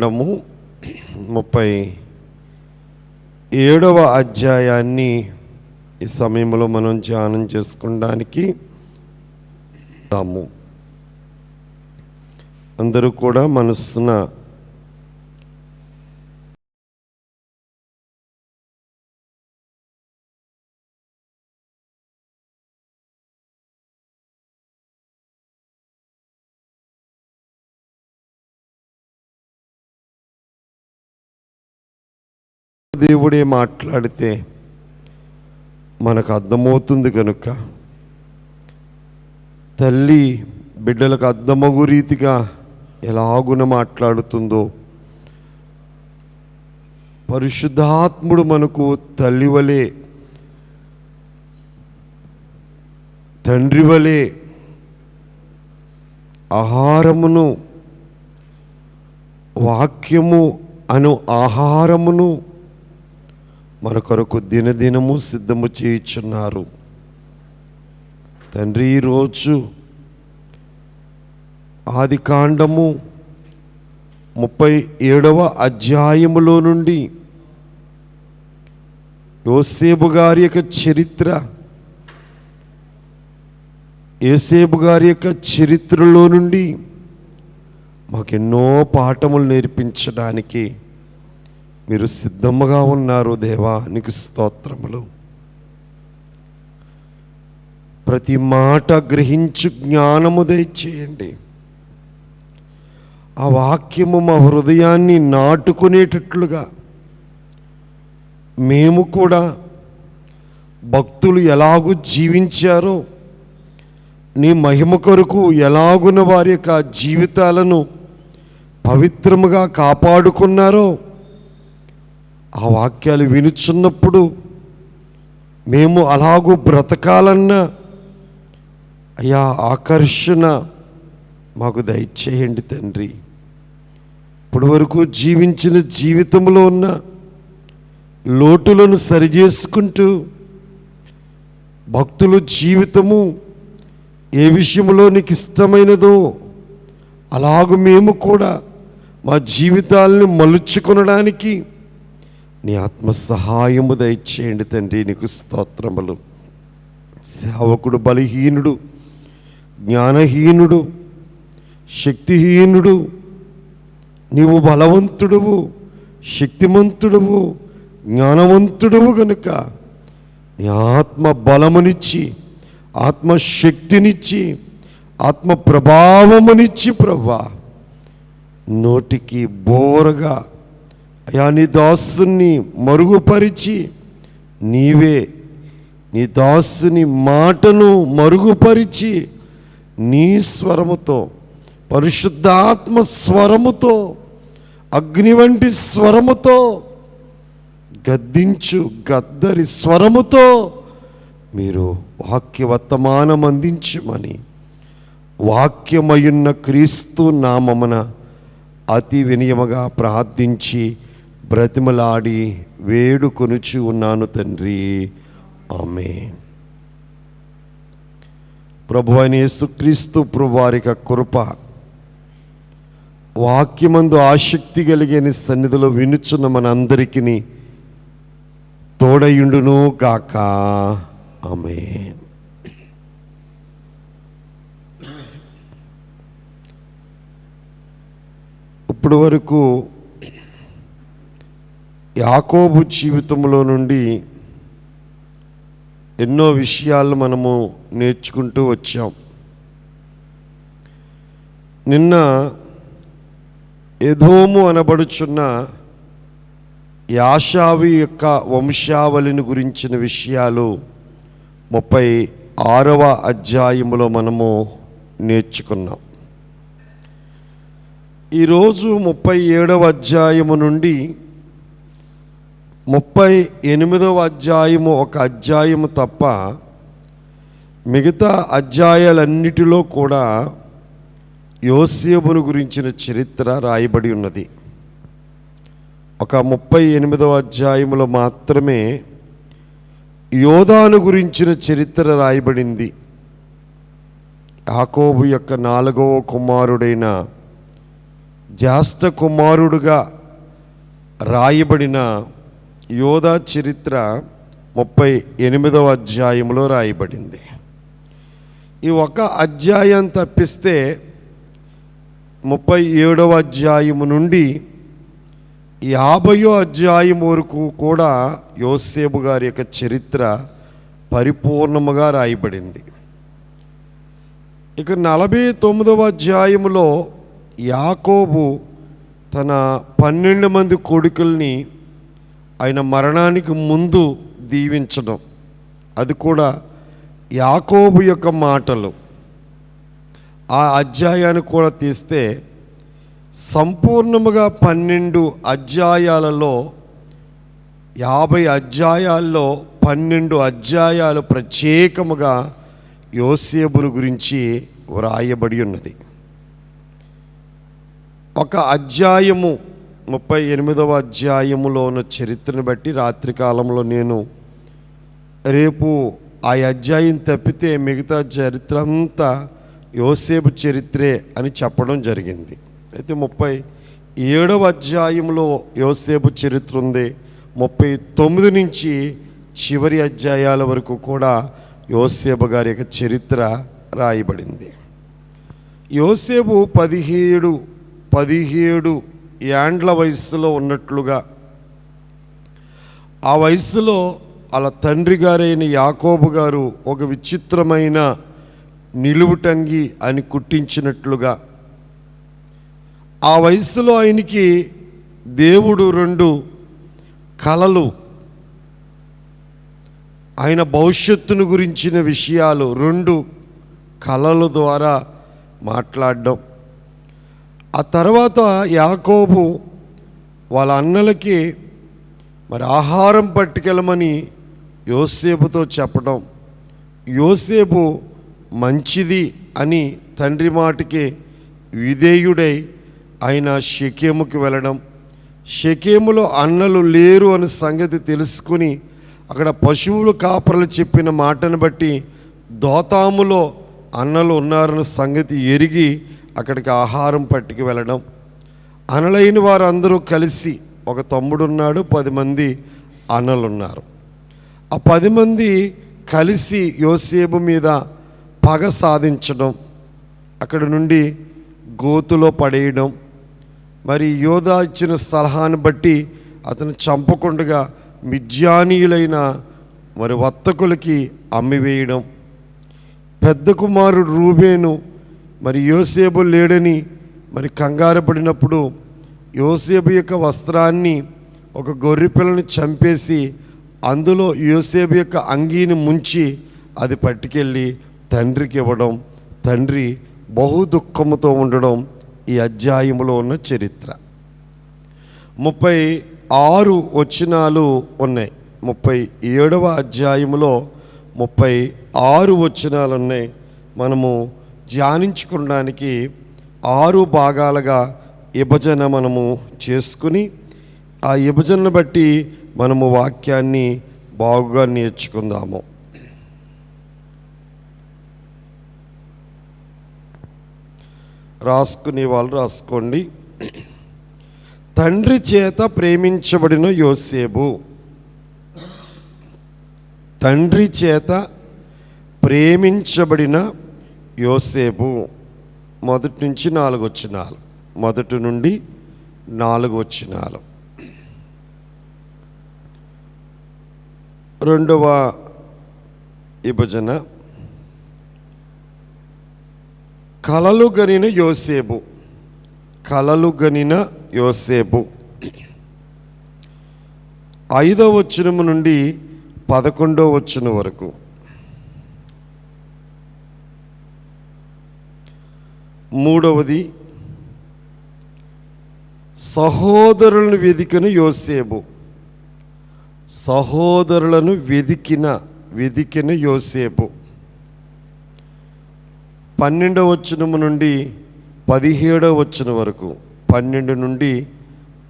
37వ అధ్యాయాన్ని ఈ సమయంలో మనం ధ్యానం చేసుకోవడానికి అందరూ కూడా మనసున దేవుడే మాట్లాడితే మనకు అర్థమవుతుంది కనుక తల్లి బిడ్డలకు అర్థమగు రీతిగా ఎలాగున మాట్లాడుతుందో పరిశుద్ధాత్ముడు మనకు తల్లి వలె తండ్రి వలె ఆహారమును వాక్యము అను ఆహారమును మన కొరకు దినదినము సిద్ధము చేయుచున్నారు. తండ్రి, ఈరోజు ఆదికాండము 37వ అధ్యాయములో నుండి యోసేపు గారి యొక్క చరిత్ర, యోసేపు గారి యొక్క చరిత్రలో నుండి మాకెన్నో పాఠములు నేర్పించడానికి మీరు సిద్ధముగా ఉన్నారు. దేవా, నీకు స్తోత్రములు. ప్రతి మాట గ్రహించు జ్ఞానము దయచేయండి. ఆ వాక్యము మా హృదయాన్ని నాటుకునేటట్లుగా మేము కూడా భక్తులు ఎలాగూ జీవించారో, నీ మహిమ కొరకు ఎలాగున వారి యొక్క జీవితాలను పవిత్రముగా కాపాడుకున్నారో ఆ వాక్యాలు వినుచున్నప్పుడు మేము అలాగూ బ్రతకాలన్నా అయ్యా ఆకర్షణ మాకు దయచేయండి తండ్రి. ఇప్పటి వరకు జీవించిన జీవితంలో ఉన్న లోటులను సరిచేసుకుంటూ భక్తుల జీవితము ఏ విషయంలో నీకు ఇష్టమైనదో అలాగూ మేము కూడా మా జీవితాలను మలుచుకొనడానికి నీ ఆత్మ సహాయము దయచేయండి తండ్రి. నీకు స్తోత్రములు. సేవకుడు బలహీనుడు, జ్ఞానహీనుడు, శక్తిహీనుడు. నీవు బలవంతుడువు, శక్తిమంతుడువు, జ్ఞానవంతుడువు గనుక నీ ఆత్మ బలమునిచ్చి, ఆత్మశక్తినిచ్చి, ఆత్మ ప్రభావమునిచ్చి ప్రభువా నోటికి బోరగా అయా నీ దాసుని మరుగుపరిచి, నీవే నీ దాసుని మాటను మరుగుపరిచి నీ స్వరముతో, పరిశుద్ధాత్మ స్వరముతో, అగ్ని వంటి స్వరముతో, గద్దించు గద్దరి స్వరముతో మీరు వాక్యవర్తమానం అందించమని వాక్యమయున్న క్రీస్తు నామమున అతి వినయముగా ప్రార్థించి బ్రతిమలాడి వేడుకొనుచు ఉన్నాను తండ్రి. ఆమేన్. ప్రభువైన యేసుక్రీస్తు ప్రభువారి యొక్క కృప, వాక్యమందు ఆసక్తి కలిగిన సన్నిధిలో వినుచున్న మనందరికీ తోడయుండును గాక. ఆమేన్. ఇప్పటి వరకు యాకోబు జీవితంలో నుండి ఎన్నో విషయాలు మనము నేర్చుకుంటూ వచ్చాం. నిన్న ఎదోము అనబడుచున్న యాషావి యొక్క వంశావళిని గురించిన విషయాలు 36వ అధ్యాయములో మనము నేర్చుకున్నాం. ఈరోజు 37వ అధ్యాయము నుండి 38వ అధ్యాయము ఒక అధ్యాయము తప్ప మిగతా అధ్యాయాలన్నిటిలో కూడా యోసేపును గురించిన చరిత్ర రాయబడి ఉన్నది. ఒక 38వ అధ్యాయములో మాత్రమే యోధాను గురించిన చరిత్ర రాయబడింది. యాకోబు యొక్క 4వ కుమారుడైన జ్యేష్ఠ కుమారుడుగా రాయబడిన యోధా చరిత్ర 38వ అధ్యాయంలో రాయబడింది. ఈ ఒక అధ్యాయం తప్పిస్తే 37వ అధ్యాయము నుండి 50వ అధ్యాయం వరకు కూడా యోసేపు గారి యొక్క చరిత్ర పరిపూర్ణముగా రాయబడింది. ఇక 49వ అధ్యాయములో యాకోబు తన 12 మంది కొడుకుల్ని ఆయన మరణానికి ముందు దీవించడం, అది కూడా యాకోబు యొక్క మాటలు. ఆ అధ్యాయాన్ని కూడా తీస్తే సంపూర్ణముగా 12 అధ్యాయాలలో 50 అధ్యాయాల్లో 12 అధ్యాయాలు ప్రత్యేకముగా యోసేపును గురించి వ్రాయబడి ఉన్నది. ఒక అధ్యాయము 38వ అధ్యాయములో ఉన్న చరిత్రను బట్టి రాత్రికాలంలో నేను రేపు ఆ అధ్యాయం తప్పితే మిగతా చరిత్ర అంతా యోసేపు చరిత్రే అని చెప్పడం జరిగింది. అయితే 37వ అధ్యాయంలో యోసేపు చరిత్ర ఉంది. 39 నుంచి చివరి అధ్యాయాల వరకు కూడా యోసేపు గారి యొక్క చరిత్ర రాయబడింది. యోసేపు 17 ఏండ్ల వయస్సులో ఉన్నట్లుగా, ఆ వయస్సులో వాళ్ళ తండ్రి గారైన యాకోబు గారు ఒక విచిత్రమైన నిలువుటంగి అని కుట్టించినట్లుగా, ఆ వయస్సులో ఆయనకి దేవుడు 2 కలలు, ఆయన భవిష్యత్తును గురించిన విషయాలు 2 కలల ద్వారా మాట్లాడడం. ఆ తర్వాత యాకోబు వాళ్ళ అన్నలకి మరి ఆహారం పట్టుకెళ్ళమని యోసేపుతో చెప్పడం, యోసేపు మంచిది అని తండ్రి మాటకి విధేయుడై ఆయన షెకెముకి వెళ్ళడం, షెకెములో అన్నలు లేరు అనే సంగతి తెలుసుకుని అక్కడ పశువులు కాపరులు చెప్పిన మాటను బట్టి దోతాములో అన్నలు ఉన్నారన్న సంగతి ఎరిగి అక్కడికి ఆహారం పట్టుకు వెళ్ళడం, అనలైన వారు అందరూ కలిసి, ఒక తమ్ముడున్నాడు, 10 మంది అన్నలున్నారు, ఆ 10 మంది కలిసి యోసేపు మీద పగ సాధించడం, అక్కడ నుండి గోతులో పడేయడం, మరి యోధా ఇచ్చిన సలహాను బట్టి అతను చంపకుండా మిద్యానీయులైన మరి వర్తకులకి అమ్మివేయడం, పెద్ద కుమారుడు రూబేను మరి యోసేపు లేడని మరి కంగారు పడినప్పుడు యోసేపు యొక్క వస్త్రాన్ని ఒక గొర్రె పిల్లని చంపేసి అందులో యోసేపు యొక్క అంగీని ముంచి అది పట్టుకెళ్ళి తండ్రికి ఇవ్వడం, తండ్రి బహు దుఃఖముతో ఉండడం ఈ అధ్యాయంలో ఉన్న చరిత్ర. 36 వచనాలు ఉన్నాయి. 37వ అధ్యాయంలో 36 వచనాలు ఉన్నాయి. మనము ధ్యానించుకోవడానికి 6 భాగాలుగా విభజన మనము చేసుకుని ఆ విభజనను బట్టి మనము వాక్యాన్ని బాగుగా నేర్చుకుందాము. రాసుకునే వాళ్ళు రాసుకోండి. తండ్రి చేత ప్రేమించబడిన యోసేపు. తండ్రి చేత ప్రేమించబడిన యోసేపు. 1 నుంచి 4 వచనాలు. 1 నుండి 4 వచనాలు. 2వ విభజన కలలు గనిన యోసేపు. కలలు గనిన యోసేపు 5వ వచనము నుండి 11వ వచనం వరకు. 3వది సహోదరులను వెదికిన యోసేపు. సహోదరులను వెదికిన యోసేపు 12వ వచనము నుండి 17వ వచనం వరకు. 12 నుండి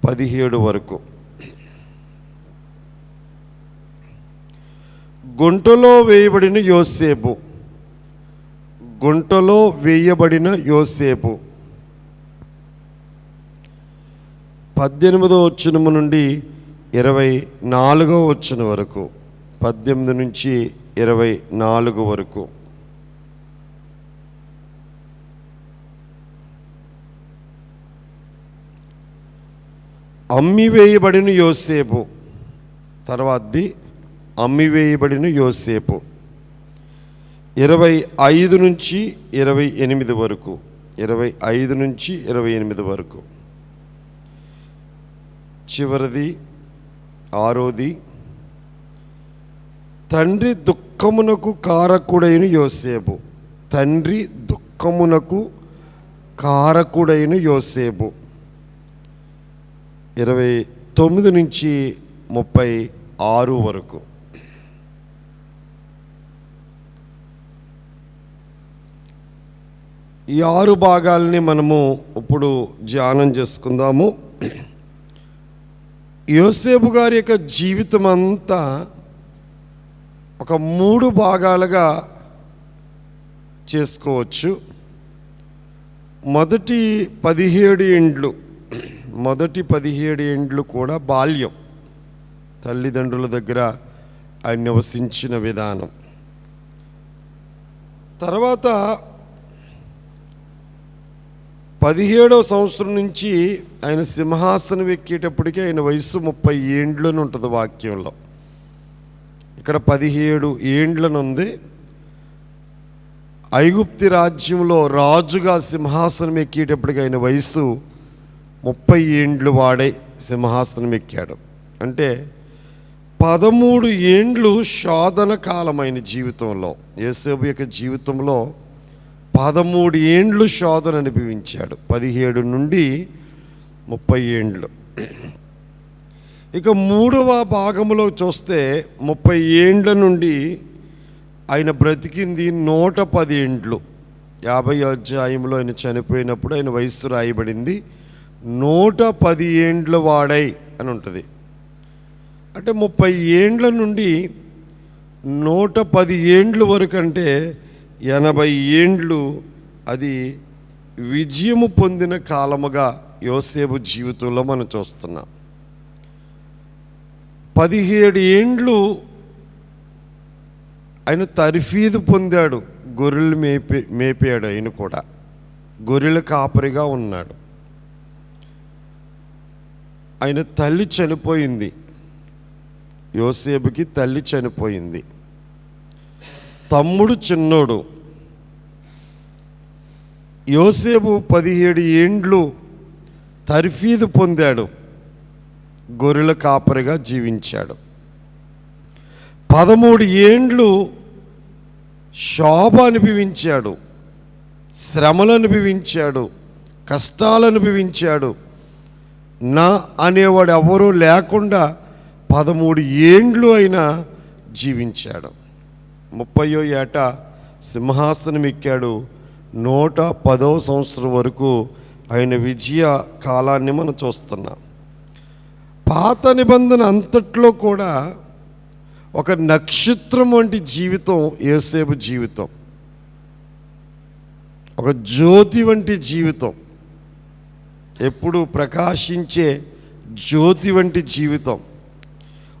17 వరకు. గుంటలో వేయబడిన యోసేపు. గుంటలో వేయబడిన యోసేపు 18వ వచనము నుండి 24వ వచనం వరకు, 18 నుంచి 24 వరకు. అమ్మివేయబడిన యోసేపు, తర్వాతది అమ్మివేయబడిన యోసేపు 25 నుంచి 28 వరకు, 25 నుంచి 28 వరకు. చివరిది 6వది, తండ్రి దుఃఖమునకు కారకుడైన యోసేపు, తండ్రి దుఃఖమునకు కారకుడైన యోసేపు 29 నుంచి 36 వరకు. ఈ 6 భాగాల్ని మనము ఇప్పుడు ధ్యానం చేసుకుందాము. యోసేపు గారి యొక్క జీవితం అంతా ఒక 3 భాగాలుగా చేసుకోవచ్చు. మొదటి 17 ఏండ్లు కూడా బాల్యం, తల్లిదండ్రుల దగ్గర ఆయన నివసించిన విధానం. తర్వాత 17వ సంవత్సరం నుంచి ఆయన సింహాసనం ఎక్కేటప్పటికీ ఆయన వయసు 30 ఏండ్లను ఉంటుంది వాక్యంలో. ఇక్కడ 17 ఏండ్లను ఉంది. ఐగుప్తి రాజ్యంలో రాజుగా సింహాసనం ఎక్కేటప్పటికి ఆయన వయసు 30 ఏండ్లు వాడే సింహాసనం ఎక్కాడు. అంటే 13 ఏండ్లు శోధన కాలమైన జీవితంలో, యోసేపు యొక్క జీవితంలో 13 ఏండ్లు శోధన అనుభవించాడు. 17 నుండి 30 ఏండ్లు. ఇక 3వ భాగంలో చూస్తే 30 ఏండ్ల నుండి ఆయన బ్రతికింది 110 ఏండ్లు. 50వ అధ్యాయంలో ఆయన చనిపోయినప్పుడు ఆయన వయస్సు రాయబడింది 110 ఏండ్ల వాడై అని ఉంటుంది. అంటే 30 ఏండ్ల నుండి 110 ఏండ్ల వరకు, అంటే 80 ఏండ్లు అది విజయము పొందిన కాలముగా యోసేపు జీవితంలో మనం చూస్తున్నాం. 17 ఏండ్లు ఆయన తర్ఫీదు పొందాడు, గొర్రెలు మేపాడు. ఆయన కూడా గొర్రెల కాపరిగా ఉన్నాడు. ఆయన తల్లి చనిపోయింది, యోసేపుకి తల్లి చనిపోయింది. తమ్ముడు చిన్నోడు. యోసేపు 17 ఏండ్లు తర్ఫీదు పొందాడు, గొర్రెల కాపరిగా జీవించాడు. 13 ఏండ్లు శోభ అనుభవించాడు, శ్రమలు అనుభవించాడు, కష్టాలు అనుభవించాడు. నా అనేవాడు ఎవరూ లేకుండా 13 ఏండ్లు అయినా జీవించాడు. 30వ ఏట సింహాసనం ఎక్కాడు. 110వ సంవత్సరం వరకు ఆయన విజయ కాలాన్ని మనం చూస్తున్నాం. పాత నిబంధన అంతట్లో కూడా ఒక నక్షత్రం వంటి జీవితం యోసేపు జీవితం, ఒక జ్యోతి వంటి జీవితం, ఎప్పుడు ప్రకాశించే జ్యోతి వంటి జీవితం.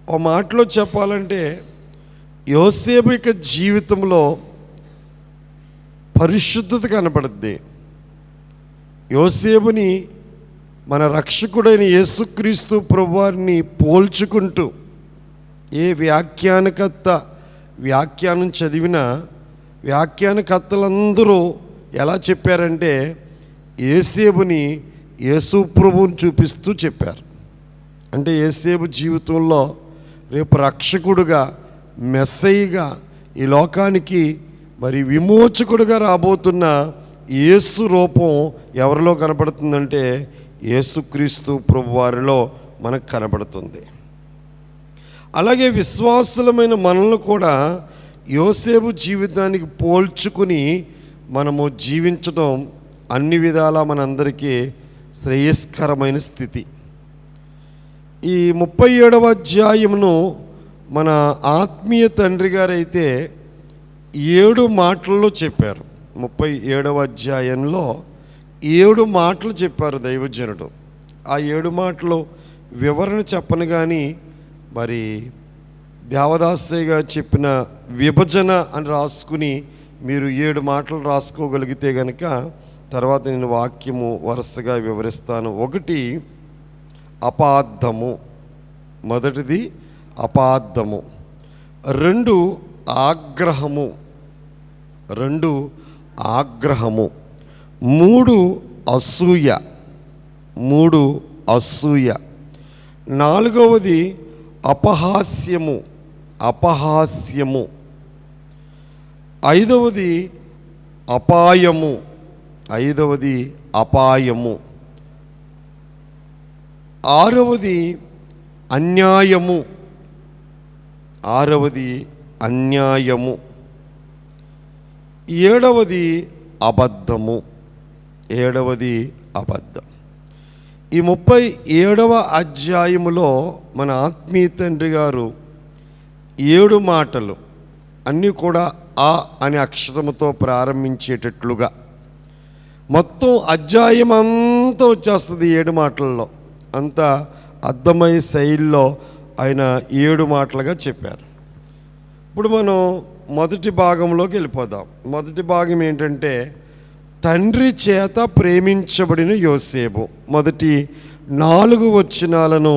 ఒక మాటలో చెప్పాలంటే యోసేపు యొక్క జీవితంలో పరిశుద్ధత కనపడుద్ది. యోసేపుని మన రక్షకుడైన యేసుక్రీస్తు ప్రభువారిని పోల్చుకుంటూ ఏ వ్యాఖ్యానకర్త వ్యాఖ్యానం చదివినా వ్యాఖ్యానకర్తలందరూ ఎలా చెప్పారంటే యోసేపుని యేసు ప్రభువుని చూపిస్తూ చెప్పారు. అంటే యోసేపు జీవితంలో రేపు రక్షకుడుగా, మెస్సయ్యగా, ఈ లోకానికి మరి విమోచకుడుగా రాబోతున్న యేసు రూపం ఎవరిలో కనపడుతుందంటే యేసుక్రీస్తు ప్రభువారిలో మనకు కనపడుతుంది. అలాగే విశ్వాసులమైన మనల్ని కూడా యోసేపు జీవితానికి పోల్చుకుని మనము జీవించడం అన్ని విధాలా మనందరికీ శ్రేయస్కరమైన స్థితి. ఈ 37వ అధ్యాయమును మన ఆత్మీయ తండ్రి గారైతే 7 మాటల్లో చెప్పారు. 37వ అధ్యాయంలో 7 మాటలు చెప్పారు దైవజనుడు. ఆ 7 మాటలు వివరణ చెప్పను కానీ మరి దేవదాసయ్య గారు చెప్పిన విభజన అని రాసుకుని మీరు 7 మాటలు రాసుకోగలిగితే కనుక తర్వాత నేను వాక్యము వరుసగా వివరిస్తాను. 1 అపార్థము, మొదటిది అపార్థము. 2 ఆగ్రహము, 3 అసూయ, 4వది అపహాస్యము, 5వది అపాయము, 6వది అన్యాయము, 7వది అబద్ధము. ఈ 37వ అధ్యాయములో మన ఆత్మీయ తండ్రి గారు 7 మాటలు అన్నీ కూడా ఆ అనే అక్షరముతో ప్రారంభించేటట్లుగా మొత్తం అధ్యాయం అంతా వచ్చేస్తుంది 7 మాటల్లో. అంత అర్థమయ్యే శైలిలో ఆయన 7 మాటలుగా చెప్పారు. ఇప్పుడు మనం మొదటి భాగంలోకి వెళ్ళిపోదాం. మొదటి భాగం ఏంటంటే తండ్రి చేత ప్రేమించబడిన యోసేపు. మొదటి 4 వచనాలను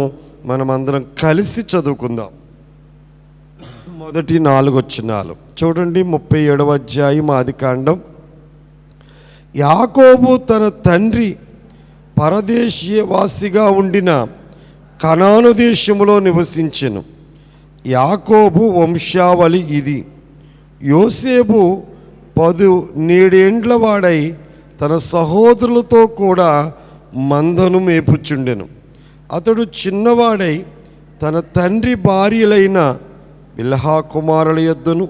మనమందరం కలిసి చదువుకుందాం. మొదటి 4 వచనాలు చూడండి. 37వ అధ్యాయం ఆదికాండం. యాకోబు తన తండ్రి పరదేశీయవాసిగా ఉండిన కనాను దేశములో నివసించెను. యాకోబు వంశావళి ఇది. యోసేపు 17 వాడై తన సహోదరులతో కూడా మందను మేపుచుండెను. అతడు చిన్నవాడై తన తండ్రి భార్యలైన బిల్హా కుమారుల యొద్దను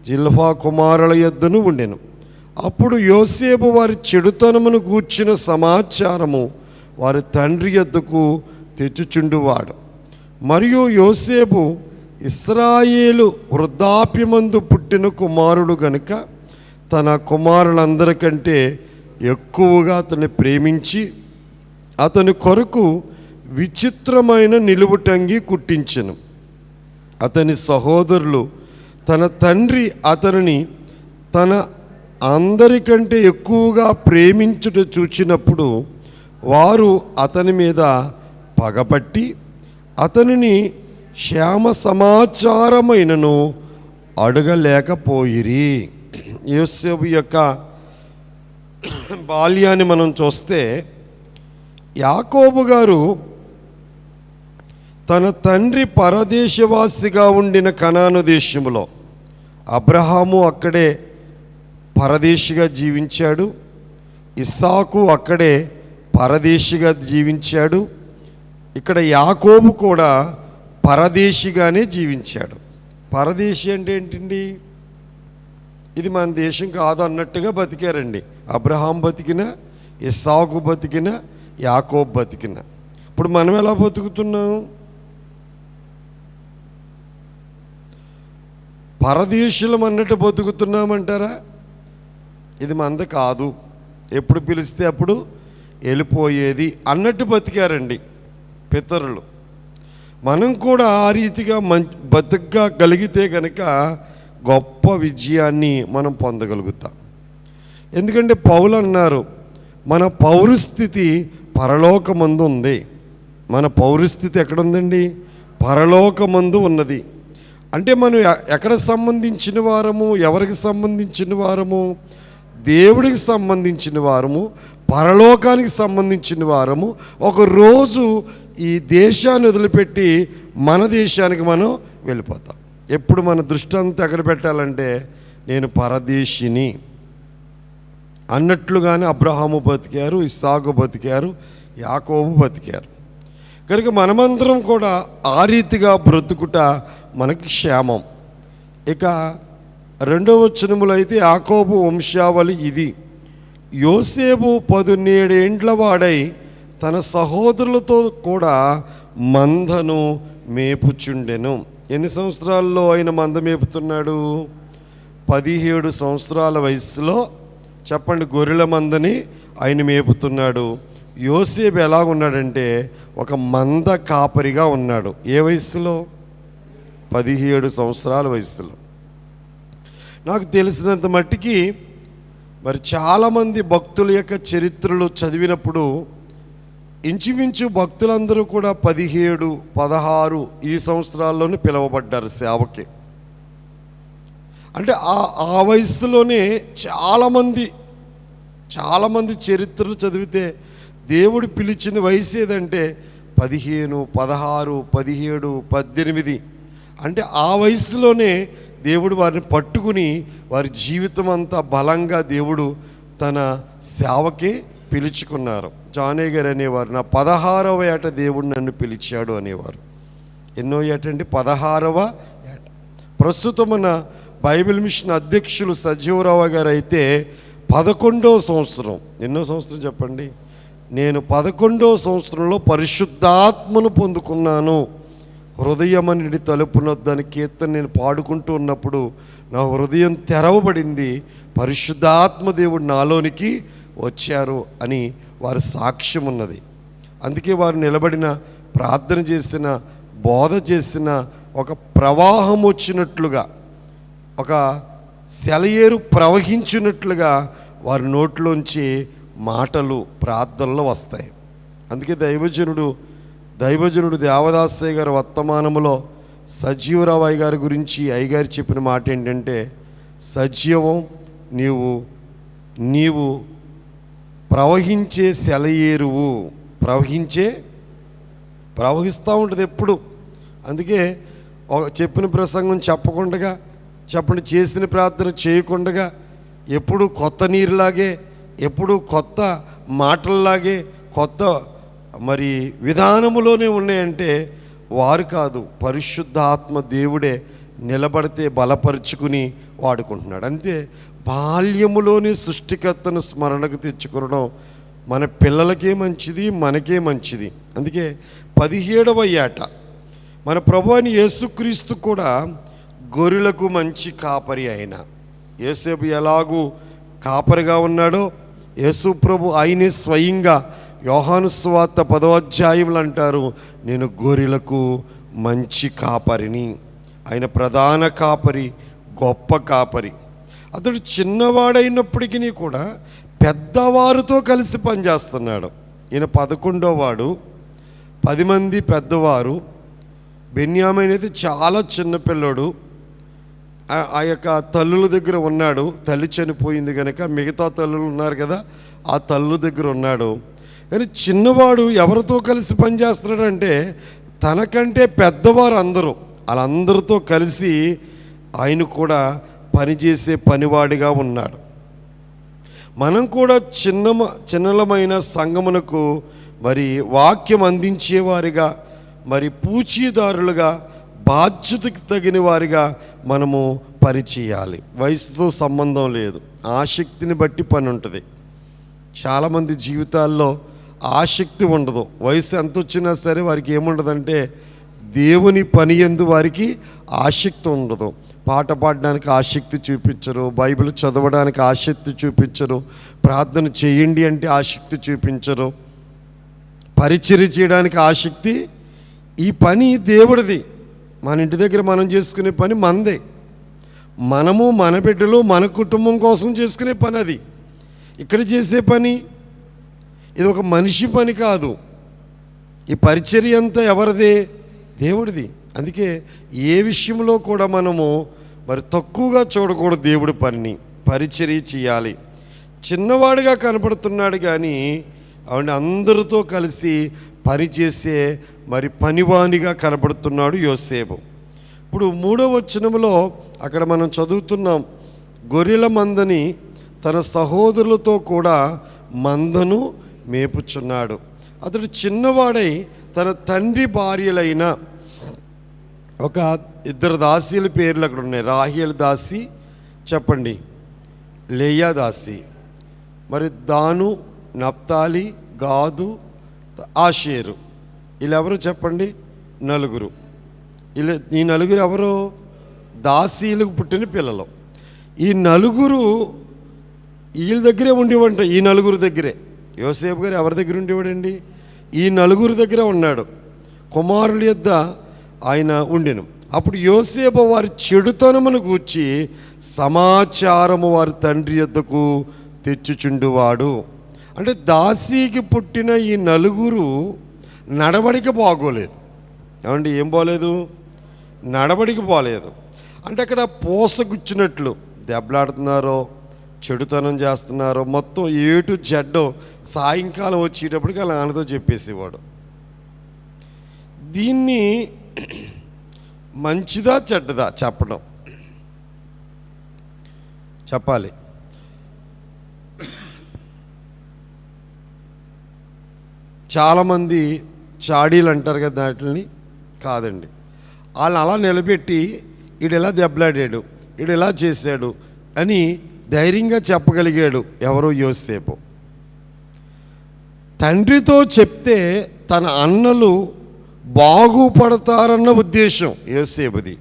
జిల్హా కుమారుల యొద్దను ఉండెను. అప్పుడు యోసేపు వారి చెడుతనమును గూర్చిన సమాచారము వారి తండ్రి యొద్దకు తెచ్చుచుండువాడు. మరియు యోసేపు ఇశ్రాయేలు వృద్ధాప్యమందు పుట్టిన కుమారుడు గనుక తన కుమారులందరికంటే ఎక్కువగా అతన్ని ప్రేమించి అతని కొరకు విచిత్రమైన నిలువుటంగి కుట్టించెను. అతని సహోదరులు తన తండ్రి అతనిని తన అందరికంటే ఎక్కువగా ప్రేమించుట చూచినప్పుడు వారు అతని మీద పగబట్టి అతనిని క్షేమ సమాచారమైనను అడగలేకపోయిరి. యోసేపు యొక్క బాల్యాన్ని మనం చూస్తే యాకోబు గారు తన తండ్రి పరదేశవాసిగా ఉండిన కనాను దేశములో, అబ్రహాము అక్కడే పరదేశిగా జీవించాడు, ఇస్సాకు అక్కడే పరదేశిగా జీవించాడు, ఇక్కడ యాకోబు కూడా పరదేశిగానే జీవించాడు. పరదేశి అంటే ఏంటండి? ఇది మన దేశం కాదు అన్నట్టుగా బతికారండి. అబ్రహాం బతికిన, ఇస్సాకు బతికిన, యాకోబు బతికిన. ఇప్పుడు మనం ఎలా బతుకుతున్నాం? పరదేశులం అన్నట్టు బతుకుతున్నామంటారా? ఇది మంద కాదు, ఎప్పుడు పిలిస్తే అప్పుడు వెళ్ళిపోయేది అన్నట్టు బతికారండి పితరులు. మనం కూడా ఆ రీతిగా బతకగలిగితే కనుక గొప్ప విజయాన్ని మనం పొందగలుగుతాం. ఎందుకంటే పౌలు అన్నారు, మన పౌరస్థితి పరలోకమందు ఉంది. మన పౌరస్థితి ఎక్కడుందండి? పరలోకమందు ఉన్నది. అంటే మనం ఎక్కడ సంబంధించిన వారము? ఎవరికి సంబంధించిన వారము? దేవుడికి సంబంధించిన వారము, పరలోకానికి సంబంధించిన వారము. ఒకరోజు ఈ దేశాన్ని వదిలిపెట్టి మన దేశానికి మనం వెళ్ళిపోతాం. ఎప్పుడు మన దృష్టి అంతా ఎక్కడ పెట్టాలంటే నేను పరదేశిని అన్నట్లుగానే అబ్రహాము బతికారు, ఇస్సాకు బతికారు, యాకోబు బతికారు. కనుక మనమందరం కూడా ఆ రీతిగా బ్రతుకుట మనకి క్షేమం. ఇక 2వ వచనములో అయితే యాకోబు వంశావళి ఇది. యోసేపు 17 వాడై తన సహోదరులతో కూడా మందను మేపుచుండెను. ఎన్ని సంవత్సరాల్లో ఆయన మంద మేపుతున్నాడు? 17 సంవత్సరాల వయసులో చెప్పండి, గొర్రెల మందని ఆయన మేపుతున్నాడు. యోసేపు ఎలాగున్నాడంటే ఒక మంద కాపరిగా ఉన్నాడు. ఏ వయసులో? 17 సంవత్సరాల వయసులో. నాకు తెలిసినంత మట్టికి మరి చాలామంది భక్తుల యొక్క చరిత్రలు చదివినప్పుడు ఇంచుమించు భక్తులందరూ కూడా 17, 16 ఈ సంవత్సరాల్లోనే పిలువబడ్డారు సేవకి. అంటే ఆ వయసులోనే చాలామంది చరిత్రలు చదివితే దేవుడు పిలిచిన వయసు ఏదంటే 15, 16, 17, 18. అంటే ఆ వయసులోనే దేవుడు వారిని పట్టుకుని వారి జీవితం అంతా బలంగా దేవుడు తన సేవకి పిలుచుకున్నారు. జానయ్య గారు అనేవారు, నా 16వ ఏట దేవుడు నన్ను పిలిచాడు అనేవారు. ఎన్నో ఏటండి? 16వ ఏట. ప్రస్తుతం మన బైబిల్ మిషన్ అధ్యక్షులు సజీవరావు గారు అయితే 11వ సంవత్సరం. ఎన్నో సంవత్సరం చెప్పండి? నేను 11వ సంవత్సరంలో పరిశుద్ధాత్మను పొందుకున్నాను. హృదయమని తలుపునొద్దని కీర్తన నేను పాడుకుంటూ ఉన్నప్పుడు నా హృదయం తెరవబడింది, పరిశుద్ధాత్మ దేవుడు నాలోనికి వచ్చారు అని వారి సాక్ష్యం ఉన్నది. అందుకే వారు నిలబడిన, ప్రార్థన చేసిన, బోధ చేసిన, ఒక ప్రవాహం వచ్చినట్లుగా, ఒక సెలయేరు ప్రవహించినట్లుగా వారి నోట్లోంచి మాటలు ప్రార్థనలో వస్తాయి. అందుకే దైవజనుడు దేవదాసయ్య గారి వర్తమానములో సజీవరావు గారి గురించి అయ్యగారు చెప్పిన మాట ఏంటంటే, సజీవం నీవు ప్రవహించే సెలయేరువు. ప్రవహిస్తూ ఉంటుంది ఎప్పుడు. అందుకే చెప్పిన ప్రసంగం చేసిన ప్రార్థన చేయకుండా ఎప్పుడు కొత్త నీరులాగే, ఎప్పుడు కొత్త మాటల్లాగే, కొత్త మరి విధానములోనే ఉన్నాయంటే వారు కాదు, పరిశుద్ధాత్మ దేవుడే నిలబడితే బలపరుచుకుని వాడుకుంటున్నాడు. అంతే, బాల్యములోనే సృష్టికర్తను స్మరణకు తెచ్చుకోవడం మన పిల్లలకే మంచిది, మనకే మంచిది. అందుకే 17వ ఏట మన ప్రభువైన యేసుక్రీస్తు కూడా గొర్రెలకు మంచి కాపరి అయిన యోసేపు ఎలాగూ కాపరిగా ఉన్నాడో, యేసు ప్రభు ఆయనే స్వయంగా యోహాను సువార్త 10వ అధ్యాయంలో అంటారు, నేను గొర్రెలకు మంచి కాపరిని. ఆయన ప్రధాన కాపరి, గొప్ప కాపరి. అతడు చిన్నవాడైనప్పటికీ కూడా పెద్దవారితో కలిసి పనిచేస్తున్నాడు. ఈయన 11వ వాడు, 10 మంది పెద్దవారు. బెన్యామీను అయితే చాలా చిన్నపిల్లడు. ఆ యొక్క తల్లుల దగ్గర ఉన్నాడు. తల్లి చనిపోయింది కనుక మిగతా తల్లులు ఉన్నారు కదా, ఆ తల్లుల దగ్గర ఉన్నాడు. కానీ చిన్నవాడు ఎవరితో కలిసి పనిచేస్తున్నాడంటే తనకంటే పెద్దవారు వాళ్ళందరితో కలిసి ఆయన కూడా పనిచేసే పనివాడిగా ఉన్నాడు. మనం కూడా చిన్నలమైన సంఘమునకు మరి వాక్యం అందించేవారిగా, మరి పూచీదారులుగా, బాధ్యతకు తగిన వారిగా మనము పనిచేయాలి. వయసుతో సంబంధం లేదు, ఆసక్తిని బట్టి పని ఉంటుంది. చాలామంది జీవితాల్లో ఆసక్తి ఉండదు. వయసు ఎంత వచ్చినా సరే వారికి ఏముండదంటే దేవుని పని యందు వారికి ఆసక్తి ఉండదు. పాట పాడడానికి ఆసక్తి చూపించరు, బైబిల్ చదవడానికి ఆసక్తి చూపించరు, ప్రార్థన చేయండి అంటే ఆసక్తి చూపించరు, పరిచర్య చేయడానికి ఆసక్తి. ఈ పని దేవుడిది. మన ఇంటి దగ్గర మనం చేసుకునే పని మనదే. మనము, మన బిడ్డలు, మన కుటుంబం కోసం చేసుకునే పని అది. ఇక్కడ చేసే పని ఇది ఒక మనిషి పని కాదు. ఈ పరిచర్య అంతా ఎవరిదే? దేవుడిది. అందుకే ఏ విషయంలో కూడా మనము మరి తక్కువగా చూడకూడదు. దేవుడి పనిని పరిచర్య చేయాలి. చిన్నవాడిగా కనపడుతున్నాడు కానీ ఆవిడ అందరితో కలిసి పనిచేసే మరి పనివానిగా కనపడుతున్నాడు యోసేపు. ఇప్పుడు 3వ వచనంలో అక్కడ మనం చదువుతున్నాం, గొర్రెల మందని తన సహోదరులతో కూడా మందను మేపుచున్నాడు. అతడు చిన్నవాడై తన తండ్రి భార్యలైన ఒక 2 దాసీల పేర్లు అక్కడ ఉన్నాయి. రాహేల్ దాసి, చెప్పండి, లేయా దాసి. మరి దాను, నప్తాలి, గాదు, ఆషేరు, వీళ్ళెవరు చెప్పండి? 4. ఈ 4 ఎవరు? దాసీలకు పుట్టిన పిల్లలు. ఈ 4 వీళ్ళ దగ్గరే ఉండేవంట. ఈ 4 దగ్గరే యోసేపు గారు ఎవరి దగ్గర ఉండేవాడండి? ఈ నలుగురు దగ్గర ఉన్నాడు. కుమారుల యొద్ద ఆయన ఉండెను. అప్పుడు యోసేపు వారి చెడుతనమును గూర్చి సమాచారము వారి తండ్రి యొద్దకు తెచ్చుచుండువాడు. అంటే దాసీకి పుట్టిన ఈ నలుగురు నడవడిక బాగోలేదు. ఏమండి, ఏం బాగోలేదు? నడవడిక బాగోలేదు. అంటే అక్కడ పోసగుచ్చినట్లు దెబ్బలాడుతున్నారో, చెడుతనం చేస్తున్నారో, మొత్తం ఏ టు జెడ్ సాయంకాలం వచ్చేటప్పటికి అలా నాన్నతో చెప్పేసేవాడు. దీన్ని మంచిదా చెడ్డదా చెప్పడం? చెప్పాలి. చాలామంది చాడీలు అంటారు కదా, వాటిని కాదండి. వాళ్ళని అలా నిలబెట్టి ఈడు ఎలా దెబ్బలాడాడు, ఈడు ఎలా చేశాడు అని ధైర్యంగా చెప్పగలిగాడు ఎవరో యోసేపు. తండ్రితో చెప్తే తన అన్నలు బాగుపడతారన్న ఉద్దేశం యోసేపుది.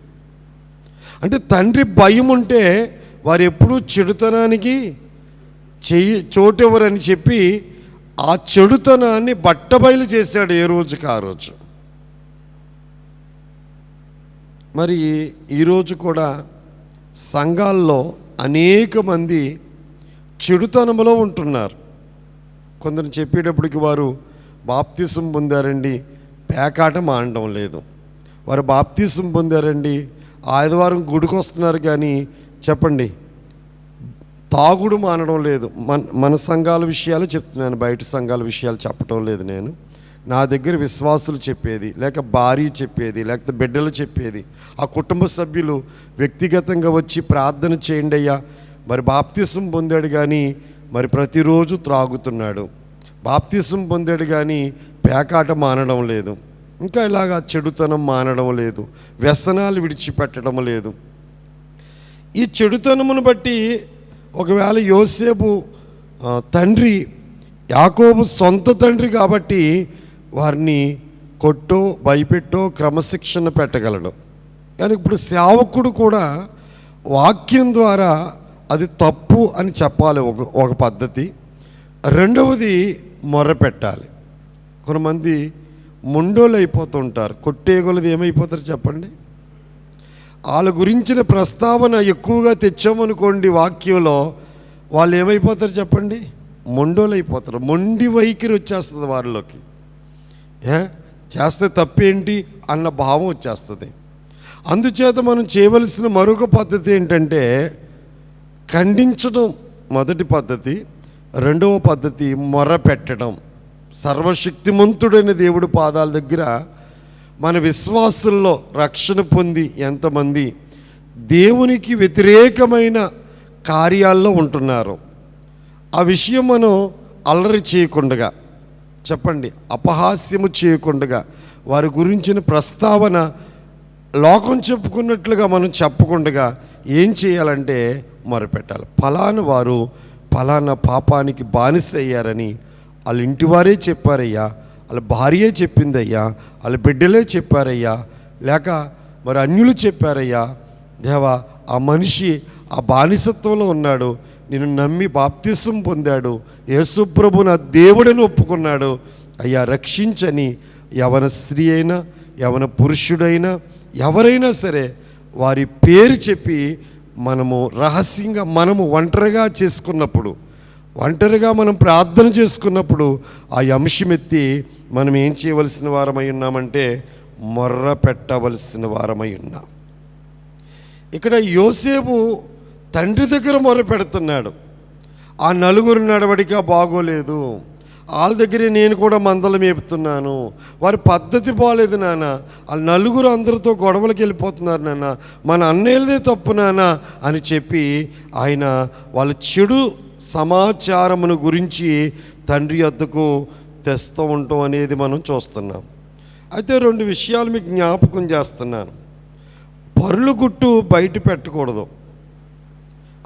అంటే తండ్రి భయం ఉంటే వారు ఎప్పుడూ చెడుతనానికి చోటెవరని చెప్పి ఆ చెడుతనాన్ని బట్టబయలు చేశాడు ఏ రోజుకి ఆ రోజు. మరి ఈరోజు కూడా సంఘాల్లో అనేక మంది చెడుతనంలో ఉంటున్నారు. కొందరు చెప్పేటప్పటికి వారు బాప్తిసం పొందారండి, పేకాట మానడం లేదు. వారు బాప్తిసం పొందారండి, ఆదివారం గుడికి వస్తున్నారు, కానీ చెప్పండి తాగుడు మానడం లేదు. మన సంఘాల విషయాలు చెప్తున్నాను, బయట సంఘాల విషయాలు చెప్పడం లేదు నేను. నా దగ్గర విశ్వాసులు చెప్పేది, లేక భార్య చెప్పేది, లేకపోతే బిడ్డలు చెప్పేది, ఆ కుటుంబ సభ్యులు వ్యక్తిగతంగా వచ్చి ప్రార్థన చేయండి అయ్యా, మరి బాప్తిసం పొందాడు కానీ మరి ప్రతిరోజు త్రాగుతున్నాడు, బాప్తిసం పొందాడు కానీ పేకాట మానడం లేదు, ఇంకా ఇలాగా చెడుతనం మానడం లేదు, వ్యసనాలు విడిచిపెట్టడం లేదు. ఈ చెడుతనమును బట్టి ఒకవేళ యోసేపు తండ్రి యాకోబు సొంత తండ్రి కాబట్టి వారిని కొట్టో భయపెట్టో క్రమశిక్షణ పెట్టగలడు. కానీ ఇప్పుడు సేవకుడు కూడా వాక్యం ద్వారా అది తప్పు అని చెప్పాలి, ఒక పద్ధతి. రెండవది మొర్ర పెట్టాలి. కొంతమంది మొండోళ్ళు అయిపోతుంటారు, కొట్టేగొలది ఏమైపోతారు చెప్పండి? వాళ్ళ గురించిన ప్రస్తావన ఎక్కువగా తెచ్చామనుకోండి వాక్యంలో, వాళ్ళు ఏమైపోతారు చెప్పండి? మొండోళ్ళు అయిపోతారు. మొండి వైఖరి వచ్చేస్తుంది వారిలోకి. చేస్తే తప్పేంటి అన్న భావం వచ్చేస్తుంది. అందుచేత మనం చేయవలసిన మరొక పద్ధతి ఏంటంటే ఖండించడం మొదటి పద్ధతి. రెండవ పద్ధతి మొర్ర పెట్టడం. సర్వశక్తిమంతుడైన దేవుడి పాదాల దగ్గర మన విశ్వాసుల్లో రక్షణ పొంది ఎంతమంది దేవునికి వ్యతిరేకమైన కార్యాల్లో ఉంటున్నారు, ఆ విషయం మనం అల్లరి చేయకుండా, చెప్పండి అపహాస్యము చేయకుండా, వారి గురించిన ప్రస్తావన లోకం చెప్పుకున్నట్లుగా మనం చెప్పకుండా ఏం చేయాలంటే మొరపెట్టాలి. ఫలానా వారు ఫలానా పాపానికి బానిస అయ్యారని వాళ్ళ ఇంటివారే చెప్పారయ్యా, వాళ్ళ భార్యే చెప్పిందయ్యా, వాళ్ళ బిడ్డలే చెప్పారయ్యా, లేక మరి అన్యులు చెప్పారయ్యా, దేవా ఆ మనిషి ఆ బానిసత్వంలో ఉన్నాడు, నేను నమ్మి బాప్తిసం పొందాడు, యేసుప్రభు నా దేవుడని ఒప్పుకున్నాడు, అయ్యా రక్షించని యవన స్త్రీ అయినా యవన పురుషుడైనా ఎవరైనా సరే వారి పేరు చెప్పి మనము రహస్యంగా మనము ఒంటరిగా చేసుకున్నప్పుడు, ఒంటరిగా మనం ప్రార్థన చేసుకున్నప్పుడు ఆ అంశమెత్తి మనం ఏం చేయవలసిన వారమై ఉన్నామంటే మొర్ర పెట్టవలసిన వారమై ఉన్నాం. ఇక్కడ యోసేపు తండ్రి దగ్గర మొర్ర పెడుతున్నాడు. ఆ నలుగురు నడవడిక బాగోలేదు, వాళ్ళ దగ్గరే నేను కూడా మందలు మేపుతున్నాను, వారి పద్ధతి బాగోలేదు నాన్న, వాళ్ళ నలుగురు అందరితో గొడవలకు వెళ్ళిపోతున్నారు నాన్న, మన అన్నయ్యలదే తప్పు నాన్న అని చెప్పి ఆయన వాళ్ళ చెడు సమాచారమును గురించి తండ్రి వద్దకు తెస్తూ ఉండటం అనేది మనం చూస్తున్నాం. అయితే రెండు విషయాలు మీకు జ్ఞాపకం చేస్తున్నాను. పరుల గుట్టు బయట పెట్టకూడదు,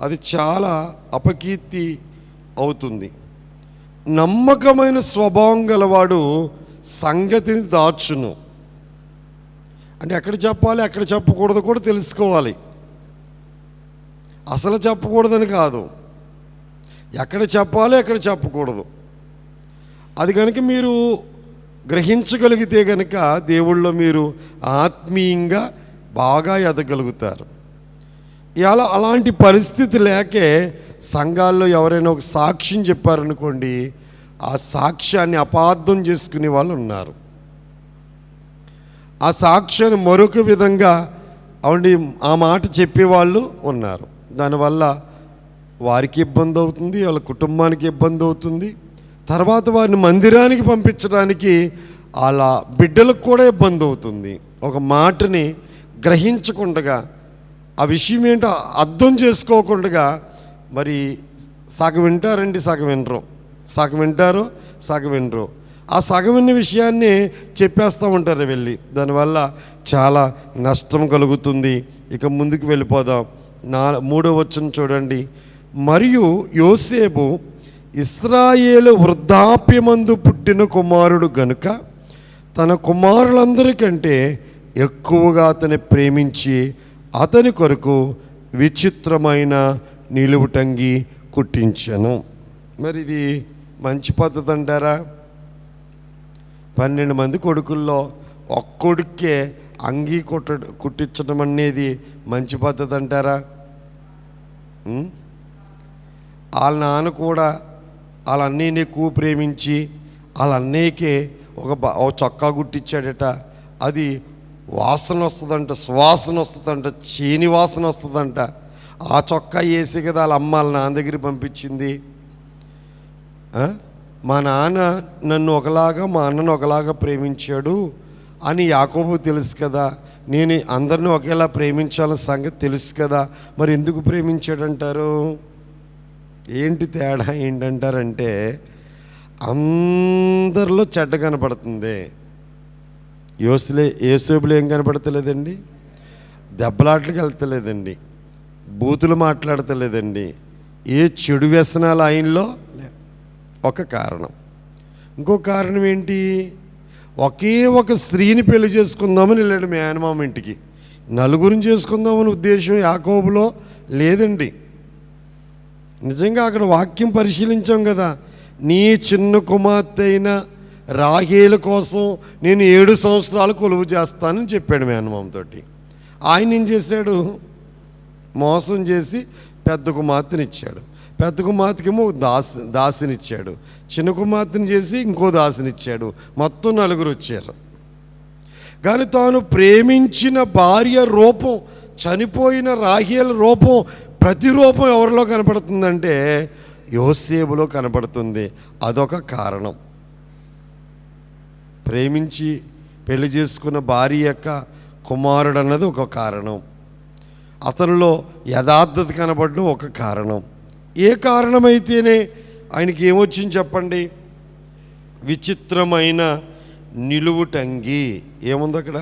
అది చాలా అపకీర్తి అవుతుంది. నమ్మకమైన స్వభావం గలవాడు సంగతిని దాచును. అంటే ఎక్కడ చెప్పాలి ఎక్కడ చెప్పకూడదు కూడా తెలుసుకోవాలి. అసలు చెప్పకూడదని కాదు, ఎక్కడ చెప్పాలి ఎక్కడ చెప్పకూడదు. అది కనుక మీరు గ్రహించగలిగితే కనుక దేవుళ్ళో మీరు ఆత్మీయంగా బాగా ఎదగలుగుతారు. ఇలా అలాంటి పరిస్థితి లేకే సంఘాల్లో ఎవరైనా ఒక సాక్ష్యం చెప్పారనుకోండి, ఆ సాక్ష్యాన్ని అపార్థం చేసుకునే వాళ్ళు ఉన్నారు. ఆ సాక్ష్యాన్ని మరొక విధంగా అవునండి ఆ మాట చెప్పేవాళ్ళు ఉన్నారు. దానివల్ల వారికి ఇబ్బంది అవుతుంది, వాళ్ళ కుటుంబానికి ఇబ్బంది అవుతుంది. తర్వాత వారిని మందిరానికి పంపించడానికి వాళ్ళ బిడ్డలకు కూడా ఇబ్బంది అవుతుంది. ఒక మాటని గ్రహించకుండా, ఆ విషయం ఏంటో అర్థం చేసుకోకుండా మరి సగం వింటారండి, సగం వినరు, సగం వింటారు, సగం వినరు. ఆ సగం విన్న విషయాన్ని చెప్పేస్తూ ఉంటారు వెళ్ళి. దానివల్ల చాలా నష్టం కలుగుతుంది. ఇక ముందుకు వెళ్ళిపోదాం. 3వ వచనం చూడండి. మరియు యోసేపు ఇశ్రాయేలు వృద్ధాప్యమందు పుట్టిన కుమారుడు గనుక తన కుమారులందరికంటే ఎక్కువగా అతన్ని ప్రేమించి అతని కొరకు విచిత్రమైన నిలువుటంగి కుట్టించను. మరి ఇది మంచి పద్ధతి అంటారా? 12 మంది కొడుకుల్లో ఒక్కొడుకే అంగీ కుట్టించడం అనేది మంచి పద్ధతి అంటారా? వాళ్ళ నాన్న కూడా వాళ్ళ అన్నయ్యని ఎక్కువ ప్రేమించి వాళ్ళ అన్నయ్యకే ఒక చొక్కా కుట్టించాడట. అది వాసన వస్తుందంట, సువాసన వస్తుందంట, చీని వాసన వస్తుందంట. ఆ చొక్కా వేసి కదా వాళ్ళ అమ్మ వాళ్ళ నాన్న దగ్గరికి పంపించింది. మా నాన్న నన్ను ఒకలాగా మా అన్నను ఒకలాగా ప్రేమించాడు అని యాకోబు తెలుసు కదా, నేను అందరిని ఒకేలా ప్రేమించాలని సంగతి తెలుసు కదా, మరి ఎందుకు ప్రేమించాడంటారు? ఏంటి తేడా ఏంటంటారంటే అందరిలో చెడ్డ కనపడుతుంది. యోసేపులో ఏం కనపడతలేదండి? దెబ్బలాట్లకి వెళ్తలేదండి, బూతులు మాట్లాడతలేదండి, ఏ చెడు వ్యసనాలు ఆయనలో ఒక కారణం. ఇంకో కారణం ఏంటి? ఒకే ఒక స్త్రీని పెళ్లి చేసుకుందామని వెళ్ళాడు మేనమామ ఇంటికి. నలుగురిని చేసుకుందామని ఉద్దేశం యాకోబులో లేదండి. నిజంగా అక్కడ వాక్యం పరిశీలించాం కదా, నీ చిన్న కుమార్తె అయిన రాహేలు కోసం నేను 7 సంవత్సరాలు కొలువు చేస్తానని చెప్పాడు మేనమామతోటి. ఆయన ఏం చేశాడు? మోసం చేసి పెద్ద కుమార్తెనిచ్చాడు. పెద్ద కుమార్తెకేమో దాసినిచ్చాడు. చిన్న కుమార్తెని చేసి ఇంకో దాసినిచ్చాడు. మొత్తం 4 వచ్చారు. కానీ తాను ప్రేమించిన భార్య రూపం, చనిపోయిన రాహేలు రూపం, ప్రతి రూపం ఎవరిలో కనపడుతుందంటే యోసేపులో కనపడుతుంది. అదొక కారణం. ప్రేమించి పెళ్లి చేసుకున్న భార్య యొక్క కుమారుడు అన్నది ఒక కారణం. అతనిలో యథార్థత కనపడడం ఒక కారణం. ఏ కారణమైతేనే ఆయనకి ఏమొచ్చింది చెప్పండి? విచిత్రమైన నిలువుటంగి. ఏముంది అక్కడ?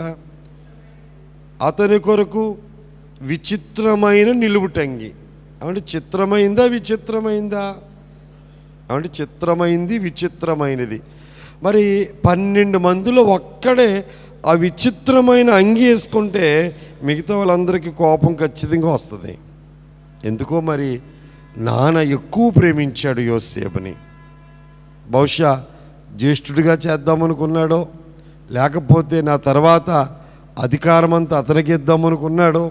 అతని కొరకు విచిత్రమైన నిలువుటంగి. అంటే చిత్రమైందా విచిత్రమైందా? అంటే చిత్రమైంది, విచిత్రమైనది. మరి 12 మందిలో ఒక్కడే ఆ విచిత్రమైన అంగి వేసుకుంటే మిగతా వాళ్ళందరికీ కోపం ఖచ్చితంగా వస్తుంది. ఎందుకో మరి నాన్న ఎక్కువ ప్రేమించాడు యోసేపుని. బహుశా జ్యేష్ఠుడిగా చేద్దామనుకున్నాడో, లేకపోతే నా తర్వాత అధికారం అంతా అతనికి ఇద్దామనుకున్నాడో,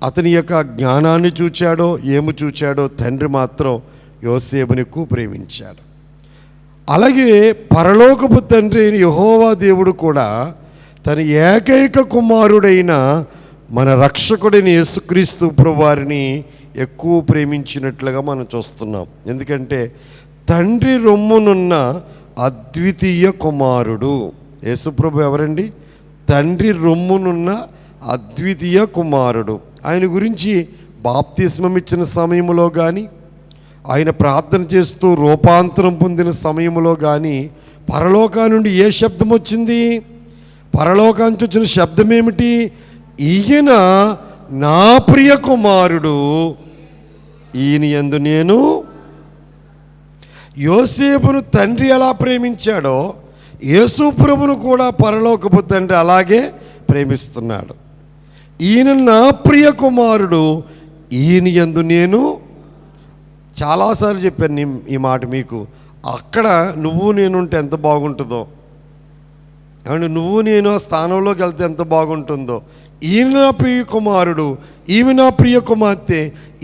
అతని యొక్క జ్ఞానాన్ని చూచాడో, ఏమి చూచాడో, తండ్రి మాత్రం యోసేపుని ఎక్కువ ప్రేమించాడు. అలాగే పరలోకపు తండ్రి అయిన యెహోవా దేవుడు కూడా తన ఏకైక కుమారుడైన మన రక్షకుడైన యేసుక్రీస్తు ప్రభువారిని ఎక్కువ ప్రేమించినట్లుగా మనం చూస్తున్నాం. ఎందుకంటే తండ్రి రొమ్మునున్న అద్వితీయ కుమారుడు యేసుప్రభు ఎవరండి? తండ్రి రొమ్మునున్న అద్వితీయ కుమారుడు. ఆయన గురించి బాప్తిస్మం ఇచ్చిన సమయంలో కానీ, ఆయన ప్రార్థన చేస్తూ రూపాంతరం పొందిన సమయంలో కానీ పరలోకా నుండి ఏ శబ్దం వచ్చింది? పరలోకానికి వచ్చిన శబ్దం ఏమిటి? ఈయన నా ప్రియ కుమారుడు, ఈయన యందు నేను. యోసేపును తండ్రి ఎలా ప్రేమించాడో యేసు ప్రభువును కూడా పరలోకపు తండ్రి అలాగే ప్రేమిస్తున్నాడు. ఈయన నా ప్రియ కుమారుడు, ఈయన యందు నేను. చాలాసార్లు చెప్పాను ఈ మాట మీకు. అక్కడ నువ్వు నేనుంటే ఎంత బాగుంటుందో, అండ్ నువ్వు నేను ఆ స్థానంలోకి వెళ్తే ఎంత బాగుంటుందో. ఈయన నా ప్రియ కుమారుడు, ఈమె నా ప్రియ కుమార్తె,